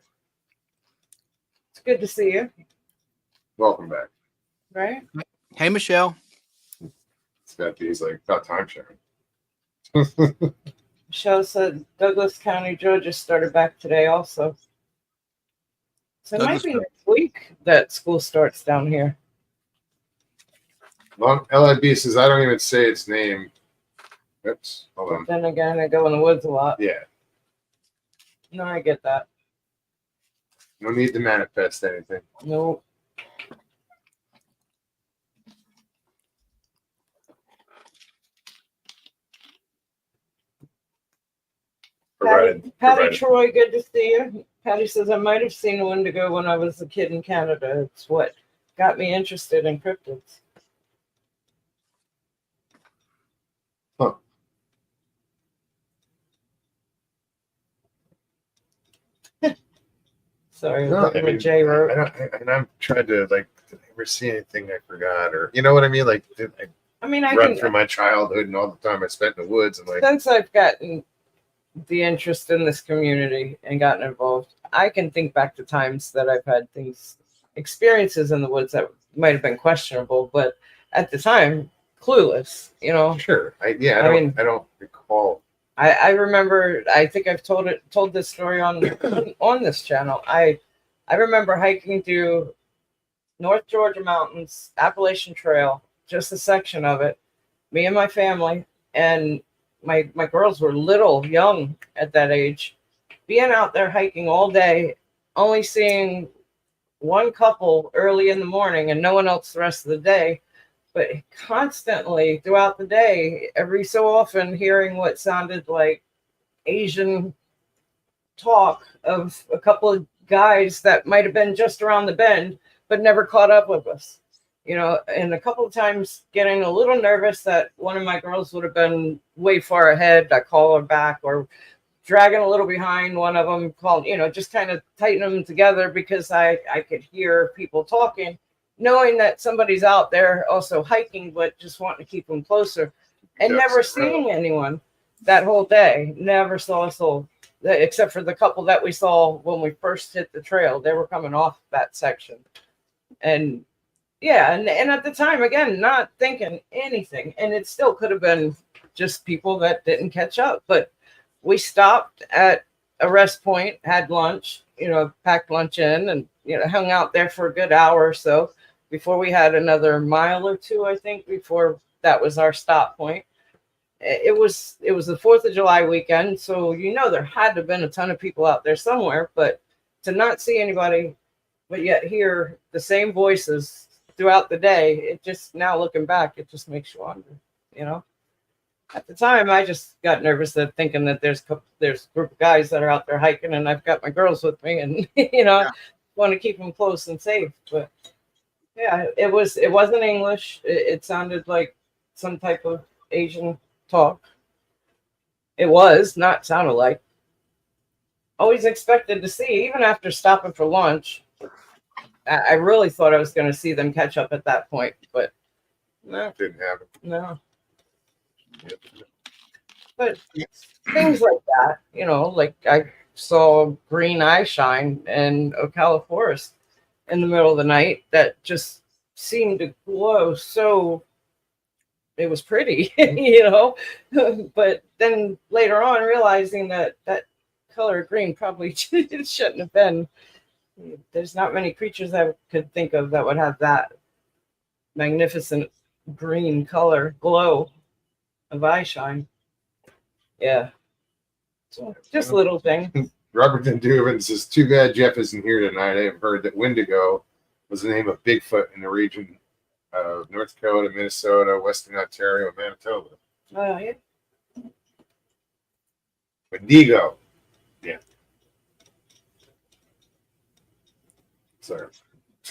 it's good to see you. Welcome back. Right? Hey, Michelle. It's got these like about time, Sharon. Michelle said Douglas County, Georgia started back today also. So it Douglas might be County. next week that school starts down here. Long LIB says I don't even say its name. Oops, hold on. Then again, I go in the woods a lot. Yeah, No, I get that. no need to manifest anything. No. Patty Provided. Troy, good to see you. Patty says I might have seen a Wendigo when I was a kid in Canada. It's what got me interested in cryptids. Huh. Sorry, No, look I at what mean, Jay wrote. and I'm trying to like, did I ever see anything I forgot, or you know what I mean? Like, did I I mean, I run can through my childhood and all the time I spent in the woods and like, since I've gotten the interest in this community and gotten involved, I can think back to times that I've had experiences in the woods that might have been questionable, but at the time, clueless. You know, sure, I don't recall. I remember. I think I've told this story on this channel. I remember hiking through North Georgia mountains, Appalachian Trail, just a section of it. Me and my family, and my girls were young at that age, being out there hiking all day, only seeing one couple early in the morning and no one else the rest of the day, but constantly throughout the day, every so often hearing what sounded like Asian talk of a couple of guys that might have been just around the bend, but never caught up with us. You know, and a couple of times getting a little nervous that one of my girls would have been way far ahead. I call her back, or dragging a little behind one of them, called, just kind of tighten them together because I could hear people talking. knowing that somebody's out there also hiking, but just wanting to keep them closer, and Ducks never in a row. seeing anyone that whole day. Never saw a soul, except for the couple that we saw when we first hit the trail. They were coming off that section, and yeah, and at the time, again, not thinking anything, and it still could have been just people that didn't catch up. But we stopped at a rest point, had lunch, packed lunch in, and hung out there for a good hour or so before we had another mile or two, I think, before that was our stop point. It was the 4th of July weekend, so there had to have been a ton of people out there somewhere, but to not see anybody, but yet hear the same voices throughout the day, it just, now looking back, it just makes you wonder. At the time, I just got nervous that thinking that there's a group of guys that are out there hiking, and I've got my girls with me, and I want to keep them close and safe. But yeah, it wasn't English. It sounded like some type of Asian talk. It was not sounded like. Always expected to see, even after stopping for lunch. I really thought I was going to see them catch up at that point, but no, Didn't happen. no. But things like that, like I saw green eye shine in Ocala Forest in the middle of the night that just seemed to glow so it was pretty, but then later on realizing that color green probably shouldn't have been. There's not many creatures I could think of that would have that magnificent green color glow of eye shine. Yeah. So just little thing. Robert Duvin says, too bad Jeff isn't here tonight. I have heard that Wendigo was the name of Bigfoot in the region of North Dakota, Minnesota, Western Ontario, and Manitoba. Oh, yeah. Wendigo. Yeah. Sorry.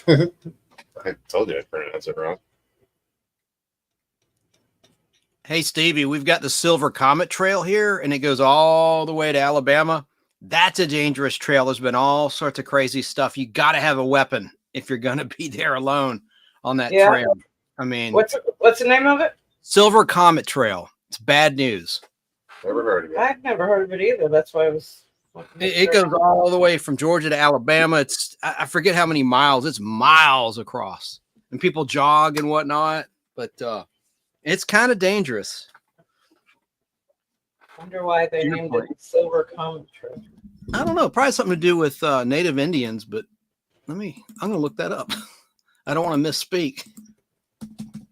I told you I pronounced it wrong. Hey, Stevie, we've got the Silver Comet Trail here, and it goes all the way to Alabama. That's a dangerous trail. There's been all sorts of crazy stuff. You got to have a weapon if you're going to be there alone on that trail. I mean, what's the name of it? Silver Comet Trail. It's bad news. Never heard of it. I've never heard of it either. That's why I was. It goes all the way from Georgia to Alabama. I forget how many miles. It's miles across, and people jog and whatnot. But it's kind of dangerous. Wonder why they named it Silver Comet Trail. I don't know. Probably something to do with Native Indians. But I'm going to look that up. I don't want to misspeak.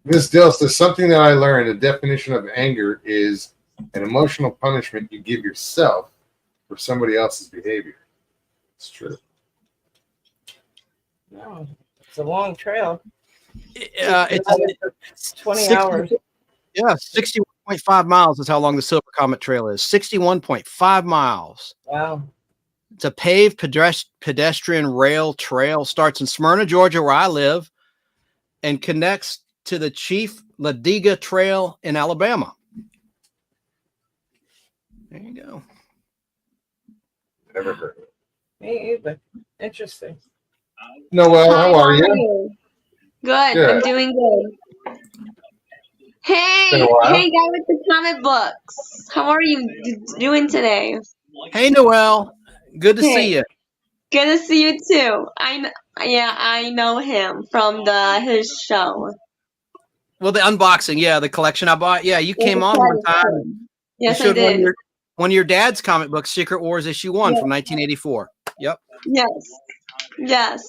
Ms. Dills, there's something that I learned. The definition of anger is an emotional punishment you give yourself for somebody else's behavior. It's true. No, it's a long trail. It's 20 60 hours. Yeah, 61.5 miles is how long the Silver Comet Trail is. 61.5 miles. Wow. It's a paved pedestrian rail trail. Starts in Smyrna, Georgia, where I live, and connects to the Chief Ladiga Trail in Alabama. There you go. Never heard of it. Me either. Interesting. Noelle, how are you? Good. Good. I'm doing good. Hey, Been a while. hey, guy with the comic books. How are you doing today? Hey, Noelle. Good to Hey. see you. Good to see you too. I know him from his show. Well, the unboxing, the collection I bought. Yeah, you came on one time. Yes, You I showed did. one of your dad's comic books, Secret Wars issue 1 from 1984. Yep. Yes.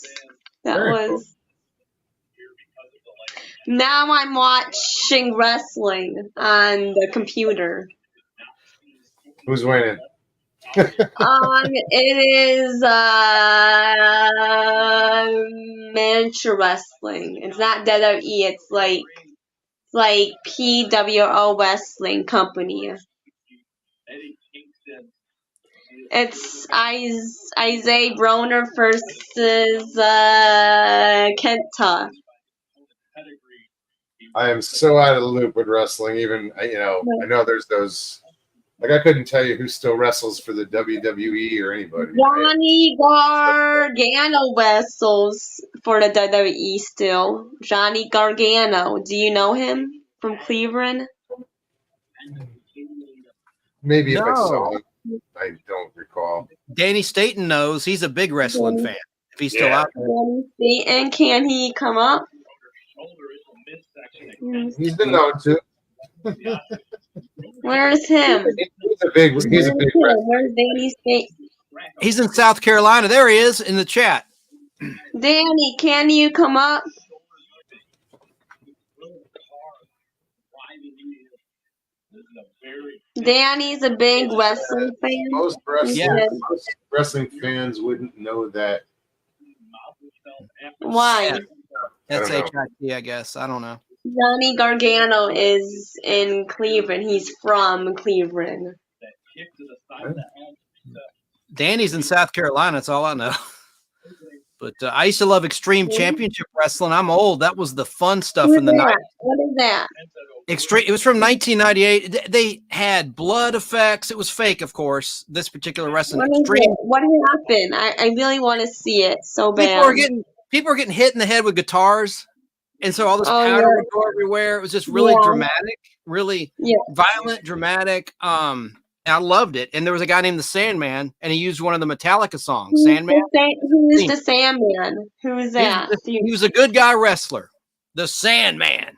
That Very was. cool. Now I'm watching wrestling on the computer. Who's winning? It is miniature wrestling. It's not WWE. It's like PWO Wrestling Company. It's Isaiah Broner versus Kenta. I am so out of the loop with wrestling. Even I know there's those Like I couldn't tell you who still wrestles for the WWE or anybody. Johnny Gargano wrestles for the WWE still. Johnny Gargano. Do you know him from Cleveland? Maybe if I No. saw him, I don't recall. Danny Staten knows. He's a big wrestling fan. If he's still Yeah. out there. Danny Staten, can he come up? He's been known to. Where's him? He's a big wrestler. Where's Danny Staten? He's in South Carolina. There he is in the chat. Danny, can you come up? Danny's a big wrestling fan. Most wrestling, Yeah. most wrestling fans wouldn't know that. Why? That's I don't HIT, I guess. I don't know. Johnny Gargano is in Cleveland. He's from Cleveland. Danny's in South Carolina. That's all I know. But I used to love Extreme Championship Wrestling. I'm old. That was the fun stuff Who's in the that? night. What is that? Extreme. It was from 1998. They had blood effects. It was fake, of course. This particular wrestling. What is Extreme. it? What happened? I really want to see it so People bad. were getting hit in the head with guitars, and so all this Oh, powder yeah. would go everywhere. It was just really Yeah. dramatic, really Yeah. violent, dramatic. And I loved it. And there was a guy named the Sandman, and he used one of the Metallica songs. Sandman. Who is the Sandman? Who is that? He was a good guy wrestler, the Sandman.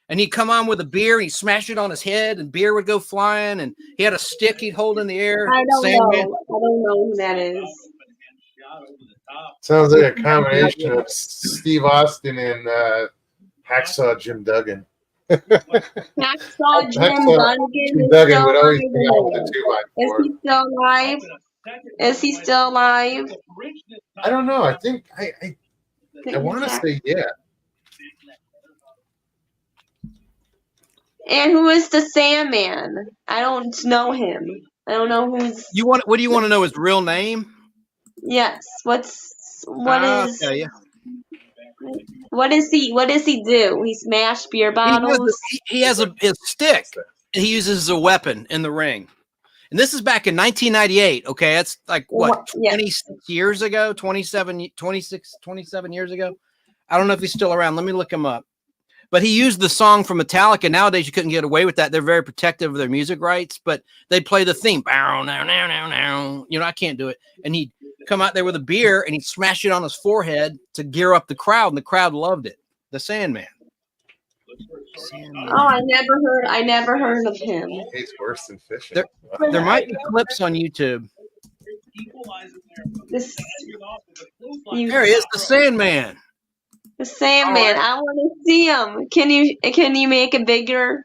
And he'd come on with a beer, and he'd smash it on his head, and beer would go flying, and he had a stick he'd hold in the air. I don't Sandman. know. I don't know who that is. Sounds like a combination of Steve Austin and Hacksaw Jim Duggan. Hacksaw Jim Duggan. Jim Duggan would always be out the 2x4. Is he still alive? Is he still alive? I don't know. I think I want to say yeah. And who is the Sandman? I don't know him. I don't know who's. What do you want to know his real name? Yes. What I'll is? tell you. What does he do? He smashed beer bottles. He has a stick he uses as a weapon in the ring. And this is back in 1998. Okay. That's like what, Yeah. 26 years ago, 27 years ago. I don't know if he's still around. Let me look him up. But he used the song from Metallica. Nowadays, you couldn't get away with that. They're very protective of their music rights, but they'd play the theme. Bow, now, now, now, now. You know, I can't do it. And he'd come out there with a beer and he'd smash it on his forehead to gear up the crowd, and the crowd loved it. The Sandman. Oh, I never heard of him. He's worse than fishing. There might be clips on YouTube. This, There he is, the Sandman. the Sandman. I want to see him. Can you make it bigger?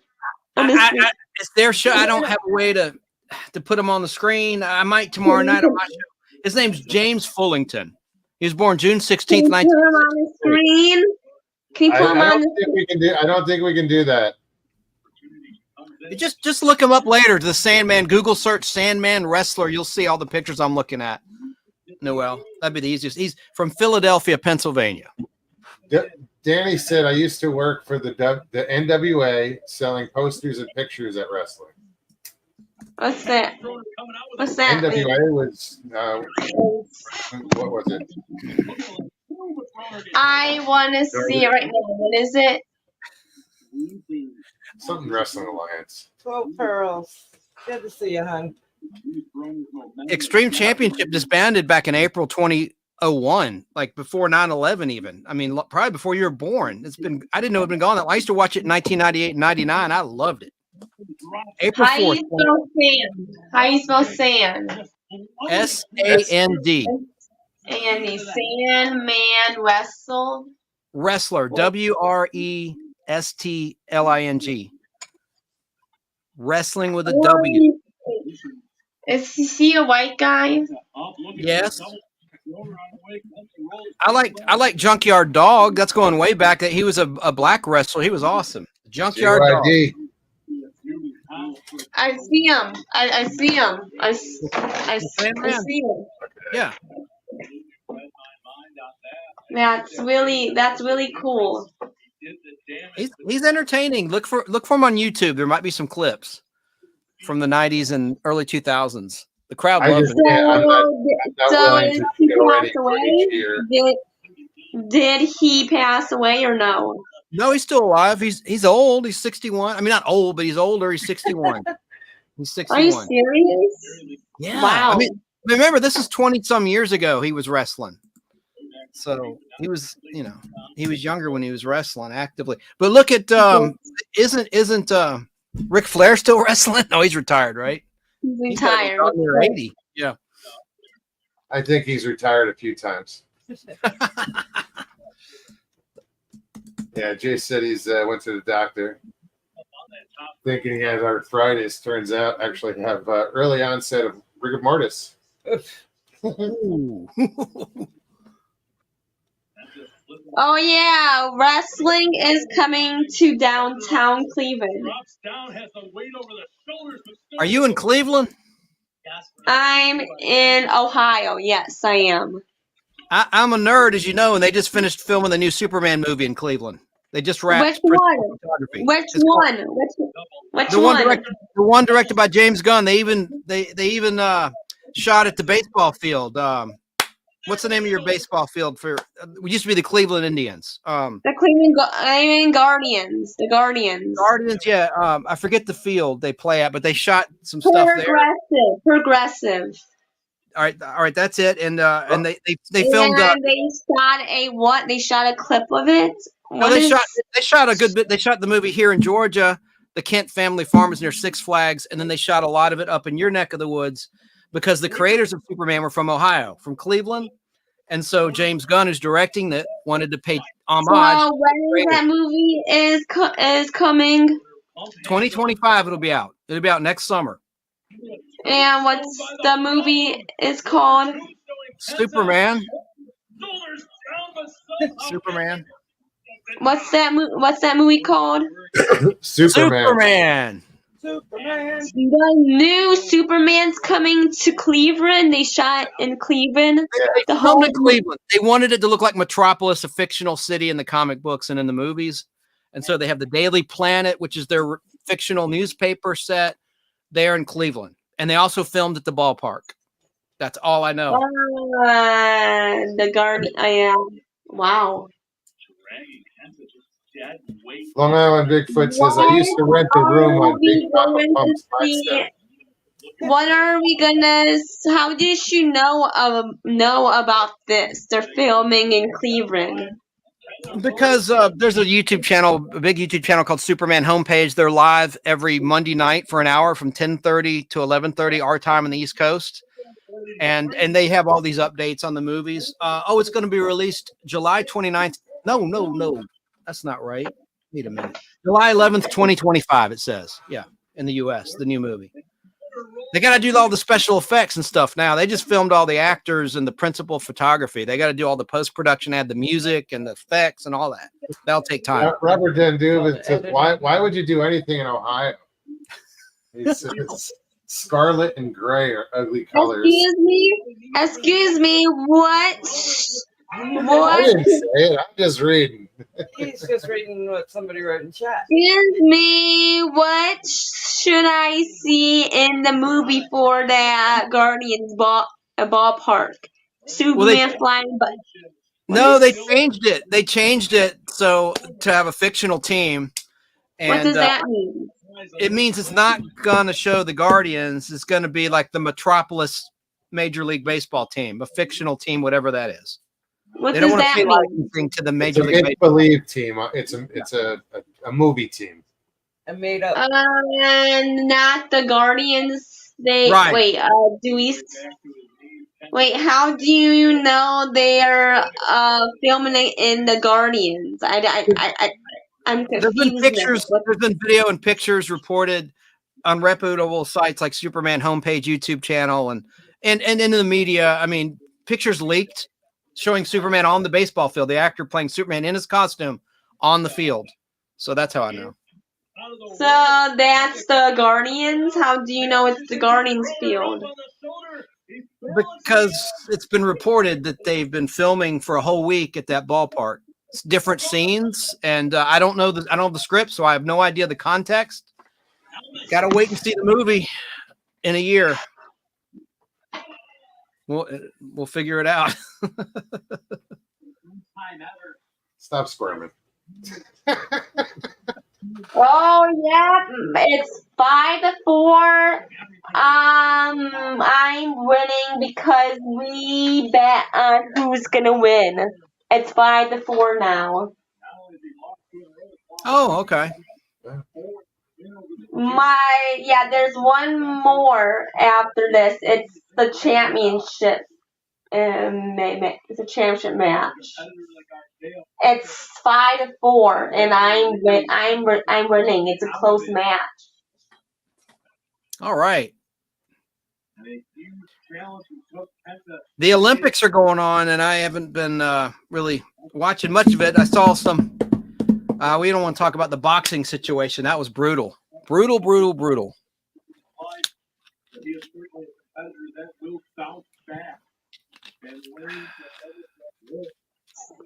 It's their show. I don't have a way to put him on the screen. I might tomorrow night on my show. His name's James Fullington. He was born June 16th, Can you put him on the screen? Can you I put him on don't the think we can do. I don't think we can do that. Just look him up later. The Sandman. Google search Sandman wrestler. You'll see all the pictures I'm looking at. Noel, that'd be the easiest. He's from Philadelphia, Pennsylvania. Danny said, "I used to work for the NWA, selling posters and pictures at wrestling." What's that? What's that? mean? NWA was what was it? I want to see it right now. What is it? Something Wrestling Alliance. 12 Pearls. Good to see you, hon. Extreme Championship disbanded back in April 2001, like before 9/11 even. I mean, probably before you were born. I didn't know it had been gone that long. I used to watch it in 1998 and 99. I loved it. April How you 4th. spell sand? How you spell sand? SAND. And the Sandman wrestle. Wrestler. WRESTLING. Wrestling with a W. Is he a white guy? Yes. I like Junkyard Dog. That's going way back. That he was a black wrestler. He was awesome. Junkyard Dog. JYD. I see him. I see him. I see him. Yeah. That's really cool. He's entertaining. Look for him on YouTube. There might be some clips. from the 90s and early 2000s. The crowd I loved just it. can't. I'm not So willing did to he go pass any for away? each year. Did he pass away or no? No, he's still alive. He's old. He's 61. I mean, not old, but he's older. He's 61. He's Are you 61. serious? Yeah. Wow. I mean, remember, this is 20 some years ago he was wrestling. So he was, he was younger when he was wrestling actively. But look at isn't Ric Flair still wrestling? No, he's retired, right? He's He's gotta be retired. darn near 80. Yeah. I think he's retired a few times. Yeah, Jay said he's went to the doctor thinking he has arthritis. Turns out actually have early onset of rigor mortis. Ooh. Oh yeah, wrestling is coming to downtown Cleveland. Are you in Cleveland? I'm in Ohio. Yes, I am. I'm a nerd, as you know, and they just finished filming the new Superman movie in Cleveland. They just wrapped Which one? photography. Which It's called- one? Which the one? one directed by James Gunn. They even shot at the baseball field. What's the name of your baseball field for? We used to be the Cleveland Indians. The Cleveland Guardians. The Guardians. Guardians, yeah. I forget the field they play at, but they shot some stuff there. Progressive. All right, that's it. And they filmed. And they shot a what? They shot a clip of it. No, they shot a good bit. They shot the movie here in Georgia, the Kent family farm is near Six Flags, and then they shot a lot of it up in your neck of the woods because the creators of Superman were from Ohio, from Cleveland, and so James Gunn, who's directing that, wanted to pay homage. So when that movie is coming? 2025, it'll be out. It'll be out next summer. And what's the movie is called? Superman. Superman. What's that movie called? Superman. The new Superman's coming to Cleveland. They shot in Cleveland. They filmed in Cleveland. They wanted it to look like Metropolis, a fictional city in the comic books and in the movies. And so they have the Daily Planet, which is their fictional newspaper set there in Cleveland. And they also filmed at the ballpark. That's all I know. The Guardian. Yeah. Wow. Long Island Bigfoot says, I used to rent a room on Big Papa Pump's Blackstone. What are we gonna? How did you know about this? They're filming in Cleveland. Because there's a YouTube channel, a big YouTube channel called Superman Homepage. They're live every Monday night for an hour from 10:30 to 11:30 our time on the East Coast. And they have all these updates on the movies. It's going to be released July 29th. No. That's not right. Wait a minute. July 11th, 2025, it says. Yeah, in the US, the new movie. They got to do all the special effects and stuff now. They just filmed all the actors and the principal photography. They got to do all the post-production, add the music and the effects and all that. That'll take time. Robert Denduva says, why would you do anything in Ohio? He says, scarlet and gray are ugly colors. Excuse me, what? I didn't say it. I'm just reading. He's just reading what somebody wrote in chat. Excuse me, what should I see in the movie for that Guardians ballpark? Superman flying, but no, they changed it. They changed it so to have a fictional team. And, what does that mean? It means it's not going to show the Guardians. It's going to be like the Metropolis Major League Baseball team, a fictional team, whatever that is. What they does don't want that to pay mean? licensing to the It's Major a League Baseball. make-believe team. It's a movie team. I made up. Not the Guardians. Right. Wait. Wait. How do you know they're filming it in the Guardians? I'm confused. There's been pictures. There's been video and pictures reported on reputable sites like Superman Homepage YouTube channel and in the media. I mean, pictures leaked showing Superman on the baseball field, the actor playing Superman in his costume on the field. So that's how I know. So that's the Guardians? How do you know it's the Guardians field? Because it's been reported that they've been filming for a whole week at that ballpark. It's different scenes, and I don't know the script, so I have no idea the context. Got to wait and see the movie in a year. We'll figure it out. Stop squirming. Oh yeah, it's 5-4. I'm winning because we bet on who's gonna win. It's 5-4 now. Oh, okay. There's one more after this. It's the championship. It's a championship match. It's 5-4, and I'm winning. It's a close match. All right. The Olympics are going on, and I haven't been really watching much of it. I saw some. We don't want to talk about the boxing situation. That was brutal. Brutal.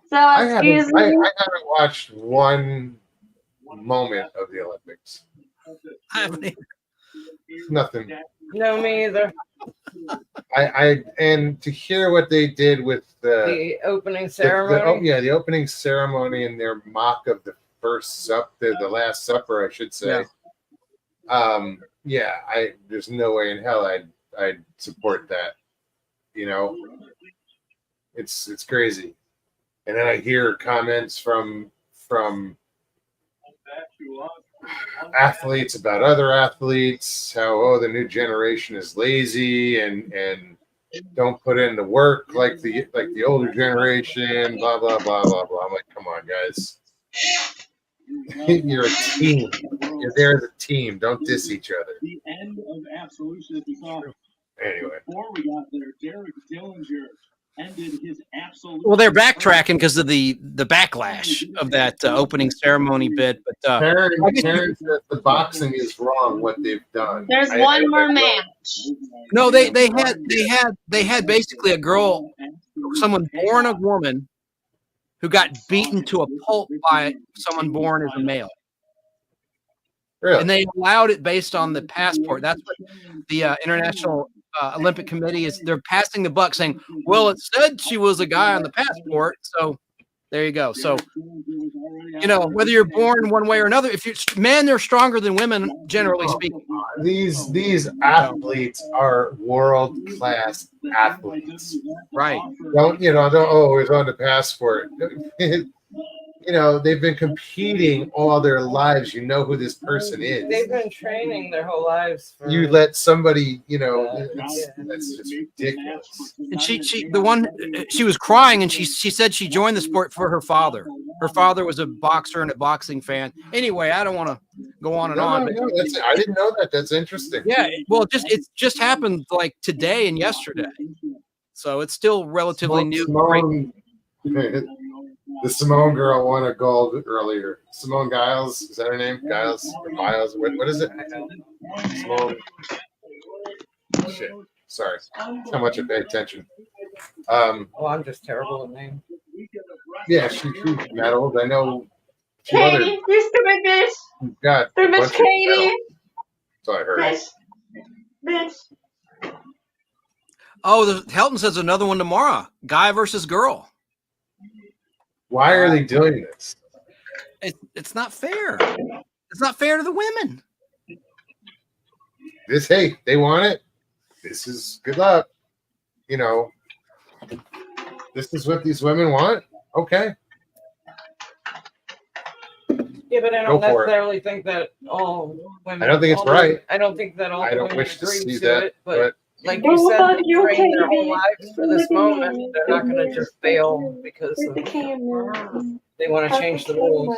So, I excuse me. haven't watched one moment of the Olympics. I haven't. Nothing. No, me either. And to hear what they did with The opening ceremony. the opening ceremony and their mock of the the Last Supper, I should say. There's no way in hell I'd support that. You know, it's crazy. And then I hear comments from athletes about other athletes, how the new generation is lazy and don't put in the work like the older generation, blah blah blah blah blah. I'm like, come on, guys. You're a team. You're there as a team. Don't diss each other. The end of absolution, as we saw. Anyway. Before we got there, Derek Dillinger ended his absolute. Well, they're backtracking because of the backlash of that opening ceremony bit. But Karen says the boxing is wrong. What they've done. There's one more match. no, they had basically a girl, someone born a woman, who got beaten to a pulp by someone born as a male. Really? And they allowed it based on the passport. That's what the International Olympic Committee is. They're passing the buck saying, well, it said she was a guy on the passport. So there you go. So, whether you're born one way or another, if you're men, they're stronger than women, generally speaking. These athletes are world class athletes. Right. Don't it's on the passport. They've been competing all their lives. You know who this person is. They've been training their whole lives. You let somebody, that's just ridiculous. And she was crying, and she said she joined the sport for her father. Her father was a boxer and a boxing fan. Anyway, I don't want to go on and on. No, I didn't know that. That's interesting. Yeah, well, it just happened like today and yesterday, so it's still relatively new. The Simone girl won a gold earlier. Simone Giles, is that her name? Giles or Miles? What is it? Simone. Shit. Sorry. How much I pay attention. I'm just terrible at names. Yeah, she medaled. I know. Katie, you stupid bitch. Got Stupid Katie. That's all I heard. Bitch. Oh, Helton says another one tomorrow. Guy versus girl. Why are they doing this? It's not fair. It's not fair to the women. They want it. This is good luck. This is what these women want. Okay. Yeah, but I Go don't for it. necessarily think that all women. I don't think it's right. I don't think that all I don't women wish to agree see to that, it, but like you said, Fuck they you, train their Katie. whole lives for this moment. They're not going to just fail because With the camera. they want to change the rules.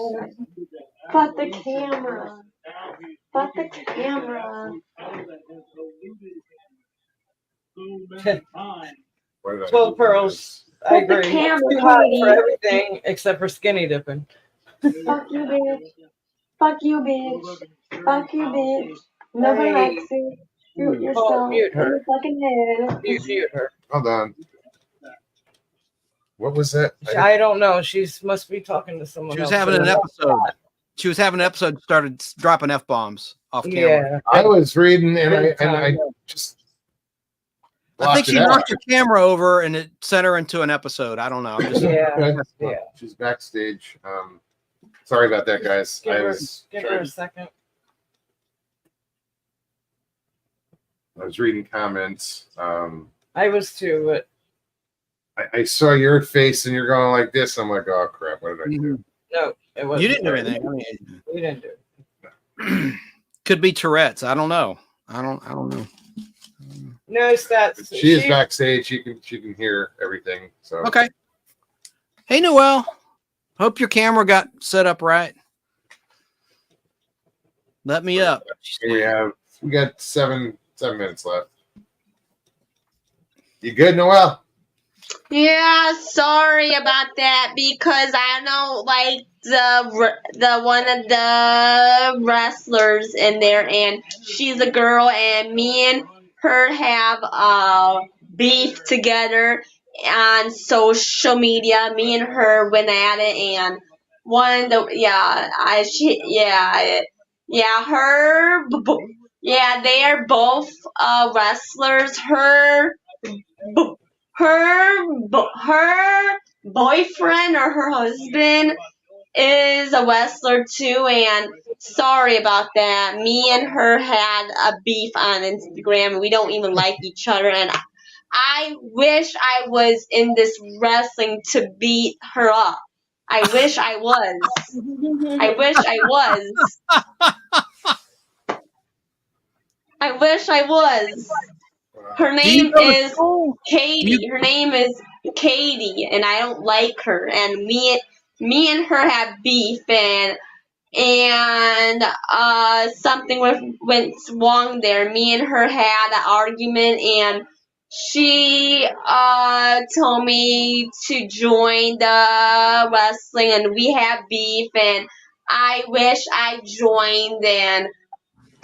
Fuck the camera. Fuck the camera. what did I 12 do? pearls. I Put the agree. camera, Too hot Katie. for everything except for skinny dipping. Fuck you, bitch. Fuck you, bitch. Fuck you, bitch. Nobody Hey. likes you. Shoot yourself mute in her. the fucking head. You mute her. Hold on. What was that? I don't know. She must be talking to someone She was else. having an episode. she was having an episode started dropping f-bombs off camera. Yeah. I was reading and Big I time. just I think blocked she it out. knocked her camera over and it sent her into an episode. I don't know. I'm just, Yeah. Okay. Yeah. She's backstage. Sorry about that, guys. Give I her, was give her trying- a second. I was reading comments. I was too, but I saw your face and you're going like this. I'm like, oh crap, what did I do? no, it wasn't. you didn't do anything. I mean, We didn't do it. could be Tourette's. I don't know. I don't know. No stats. She is backstage. She can hear everything. So Okay. Hey, Noel. Hope your camera got set up right. Let me up. we got seven minutes left. You good, Noel? Yeah, sorry about that because I know like the one of the wrestlers in there, and she's a girl, and me and her have beef together on social media. Me and her went at it, and one of the they are both wrestlers. Her boyfriend or her husband is a wrestler too, and sorry about that. Me and her had a beef on Instagram, and we don't even like each other, and I wish I was in this wrestling to beat her up. I wish I was. I wish I was. I wish I was. Her name is Katie. Her name is Katie, and I don't like her. And me and her have beef, and something went wrong there. Me and her had an argument, and she told me to join the wrestling, and we have beef, and I wish I joined, and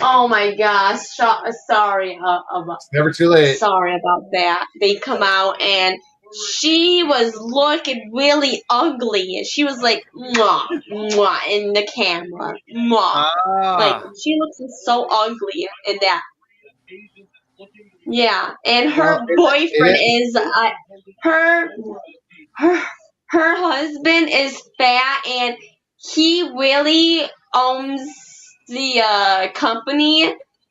oh my gosh, sorry about It's never too late. sorry about that. They come out, and she was looking really ugly. She was like mwah, mwah in the camera. Mwah. Like she looks so ugly in that. Yeah, and her boyfriend is her husband is fat, and he really owns the company,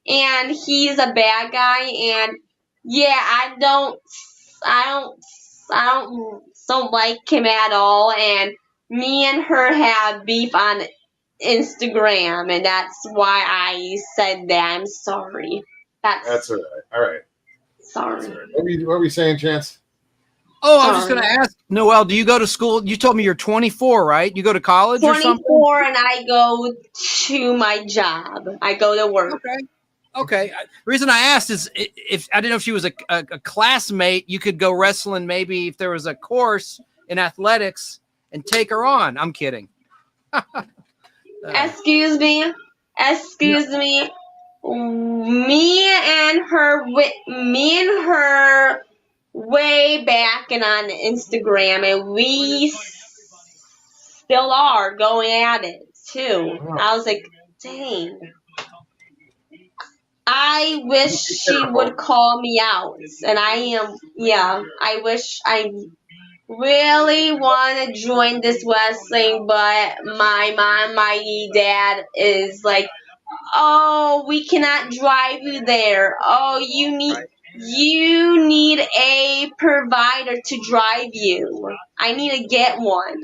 and he's a bad guy, and yeah, I don't like him at all, and me and her have beef on Instagram, and that's why I said that. I'm sorry. That's all right. All right. Sorry. What were you saying, Chance? Oh, I was just Sorry. going to ask, Noel, do you go to school? You told me you're 24, right? You go to college or something? 24, and I go to my job. I go to work. Okay. The reason I asked is if I didn't know if she was a classmate, you could go wrestling maybe if there was a course in athletics and take her on. I'm kidding. Excuse me. Me and her way back and on Instagram, and we still are going at it too. I was like, dang. I wish she would call me out, and I wish I really want to join this wrestling, but my mom, my dad is like, oh, we cannot drive you there. Oh, you need a provider to drive you. I need to get one.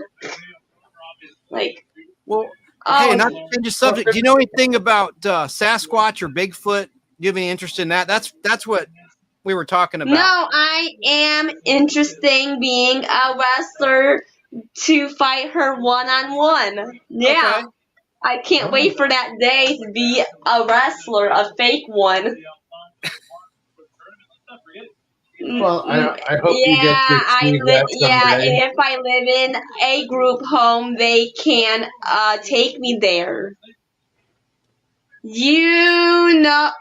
Like, Well, oh, hey, not to change the subject. Do you know anything about Sasquatch or Bigfoot? Do you have any interest in that? That's what we were talking about. no, I am interested in being a wrestler to fight her one-on-one. Yeah. Okay. I can't wait for that day to be a wrestler, a fake one. Well, I hope you get to achieve that someday. and if I live in a group home, they can take me there. You know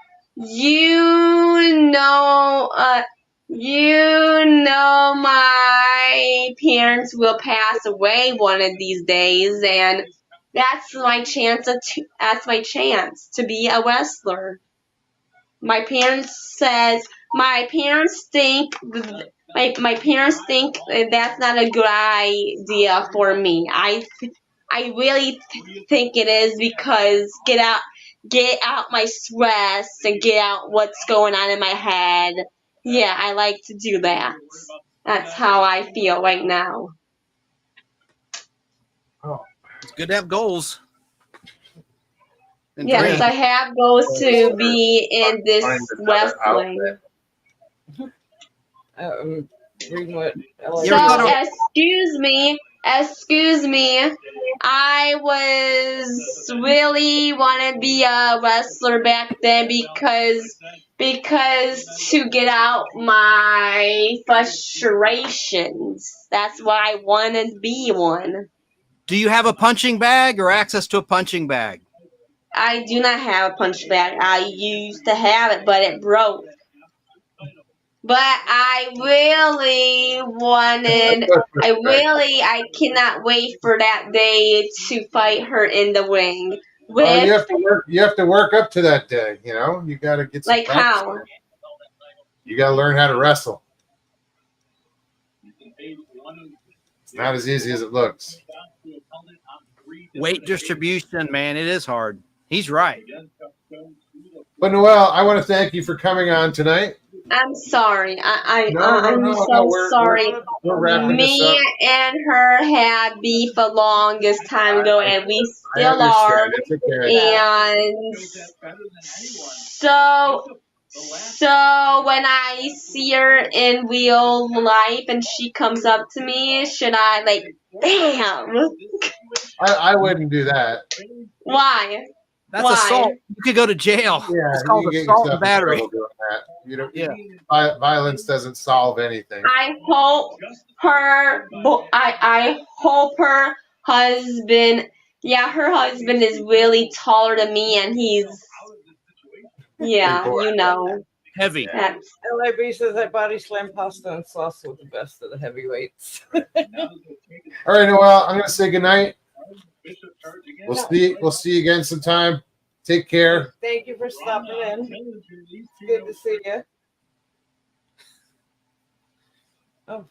my parents will pass away one of these days, and that's my chance to be a wrestler. My parents think my parents think that's not a good idea for me. I really think it is because get out my stress and get out what's going on in my head. Yeah, I like to do that. That's how I feel right now. It's good to have goals. And Yes, dreams. I have goals to be in this Find another wrestling. outlet. Reading what You ever thought So, of- excuse me. I was really want to be a wrestler back then because to get out my frustrations. That's why I want to be one. Do you have a punching bag or access to a punching bag? I do not have a punch bag. I used to have it, but it broke. But I cannot wait for that day to fight her in the ring. Well, you With, have to work. You have to work up to that day. You know, you got to get some like, practice how? in. You got to learn how to wrestle. It's not as easy as it looks. Weight distribution, man, it is hard. He's right. But Noelle, I want to thank you for coming on tonight. I'm sorry. I'm No, so we're sorry. we're wrapping this up. Me and her had beef the longest time ago, and we I still are. understand. It's okay. And so when I see her in real life and she comes up to me, should I damn? I wouldn't do that. Why? That's Why? assault. You could go to jail. Yeah, It's called you get assault yourself and battery. in trouble doing that. You know, Yeah. violence doesn't solve anything. I hope her husband. Yeah, her husband is really taller than me, and he's. Yeah, you know. Heavy. That's, LIB says that body slam pasta and sauce were the best of the heavyweights. All right, Noelle, I'm gonna say goodnight. We'll see you again sometime. Take care. Thank you for stopping in. Good to see you. Oh.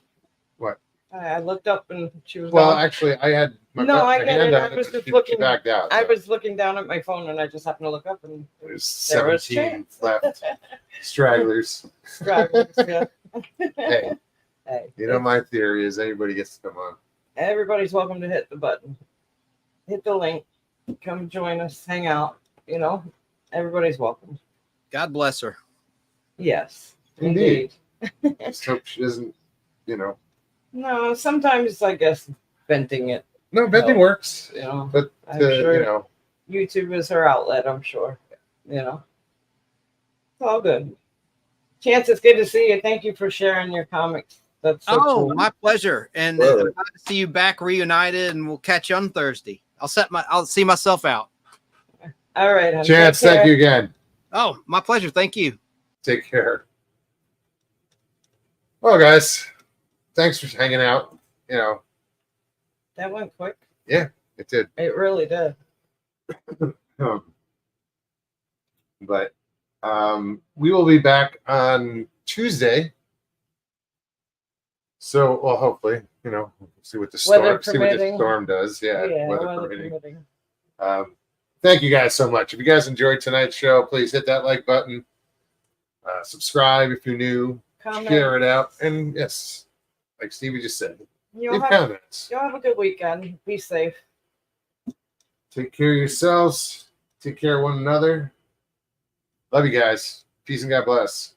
What? I looked up and she was Well, gone. actually, I had my, No, I my get hand it. out. I was and just she looking- backed out. I so was looking down at my phone and I just happened to look up and There's there was 17 chance. left. Stragglers. stragglers, yeah. Hey, Hey, you know my theory is anybody gets to come on. everybody's welcome to hit the button. Hit the link. Come join us. Hang out. You know, everybody's welcome. God bless her. Yes. Indeed. Just hope she doesn't, you know. No, sometimes I guess venting it, No, venting works. you know. But, I'm sure you know, YouTube is her outlet, I'm sure. You know. It's all good. Chance, it's good to see you. Thank you for sharing your comics. That's so cool. My pleasure. And Really? I'm glad to see you back reunited, and we'll catch you on Thursday. I'll see myself out. All right, honey. Chance, Take care. thank you again. Oh, my pleasure. Thank you. Take care. Well, guys, thanks for hanging out. You know, That went quick. it did. It really did. But we will be back on Tuesday. So, well, hopefully, you know, see what the Weather storm permitting. does. Yeah, weather weather permitting. permitting. Thank you guys so much. If you guys enjoyed tonight's show, please hit that like button. Subscribe if you're new. Comment. Share it out. And yes, like Stevie just said, You'll leave have, comments. you'll have a good weekend. Be safe. Take care of yourselves. Take care of one another. Love you guys. Peace and God bless.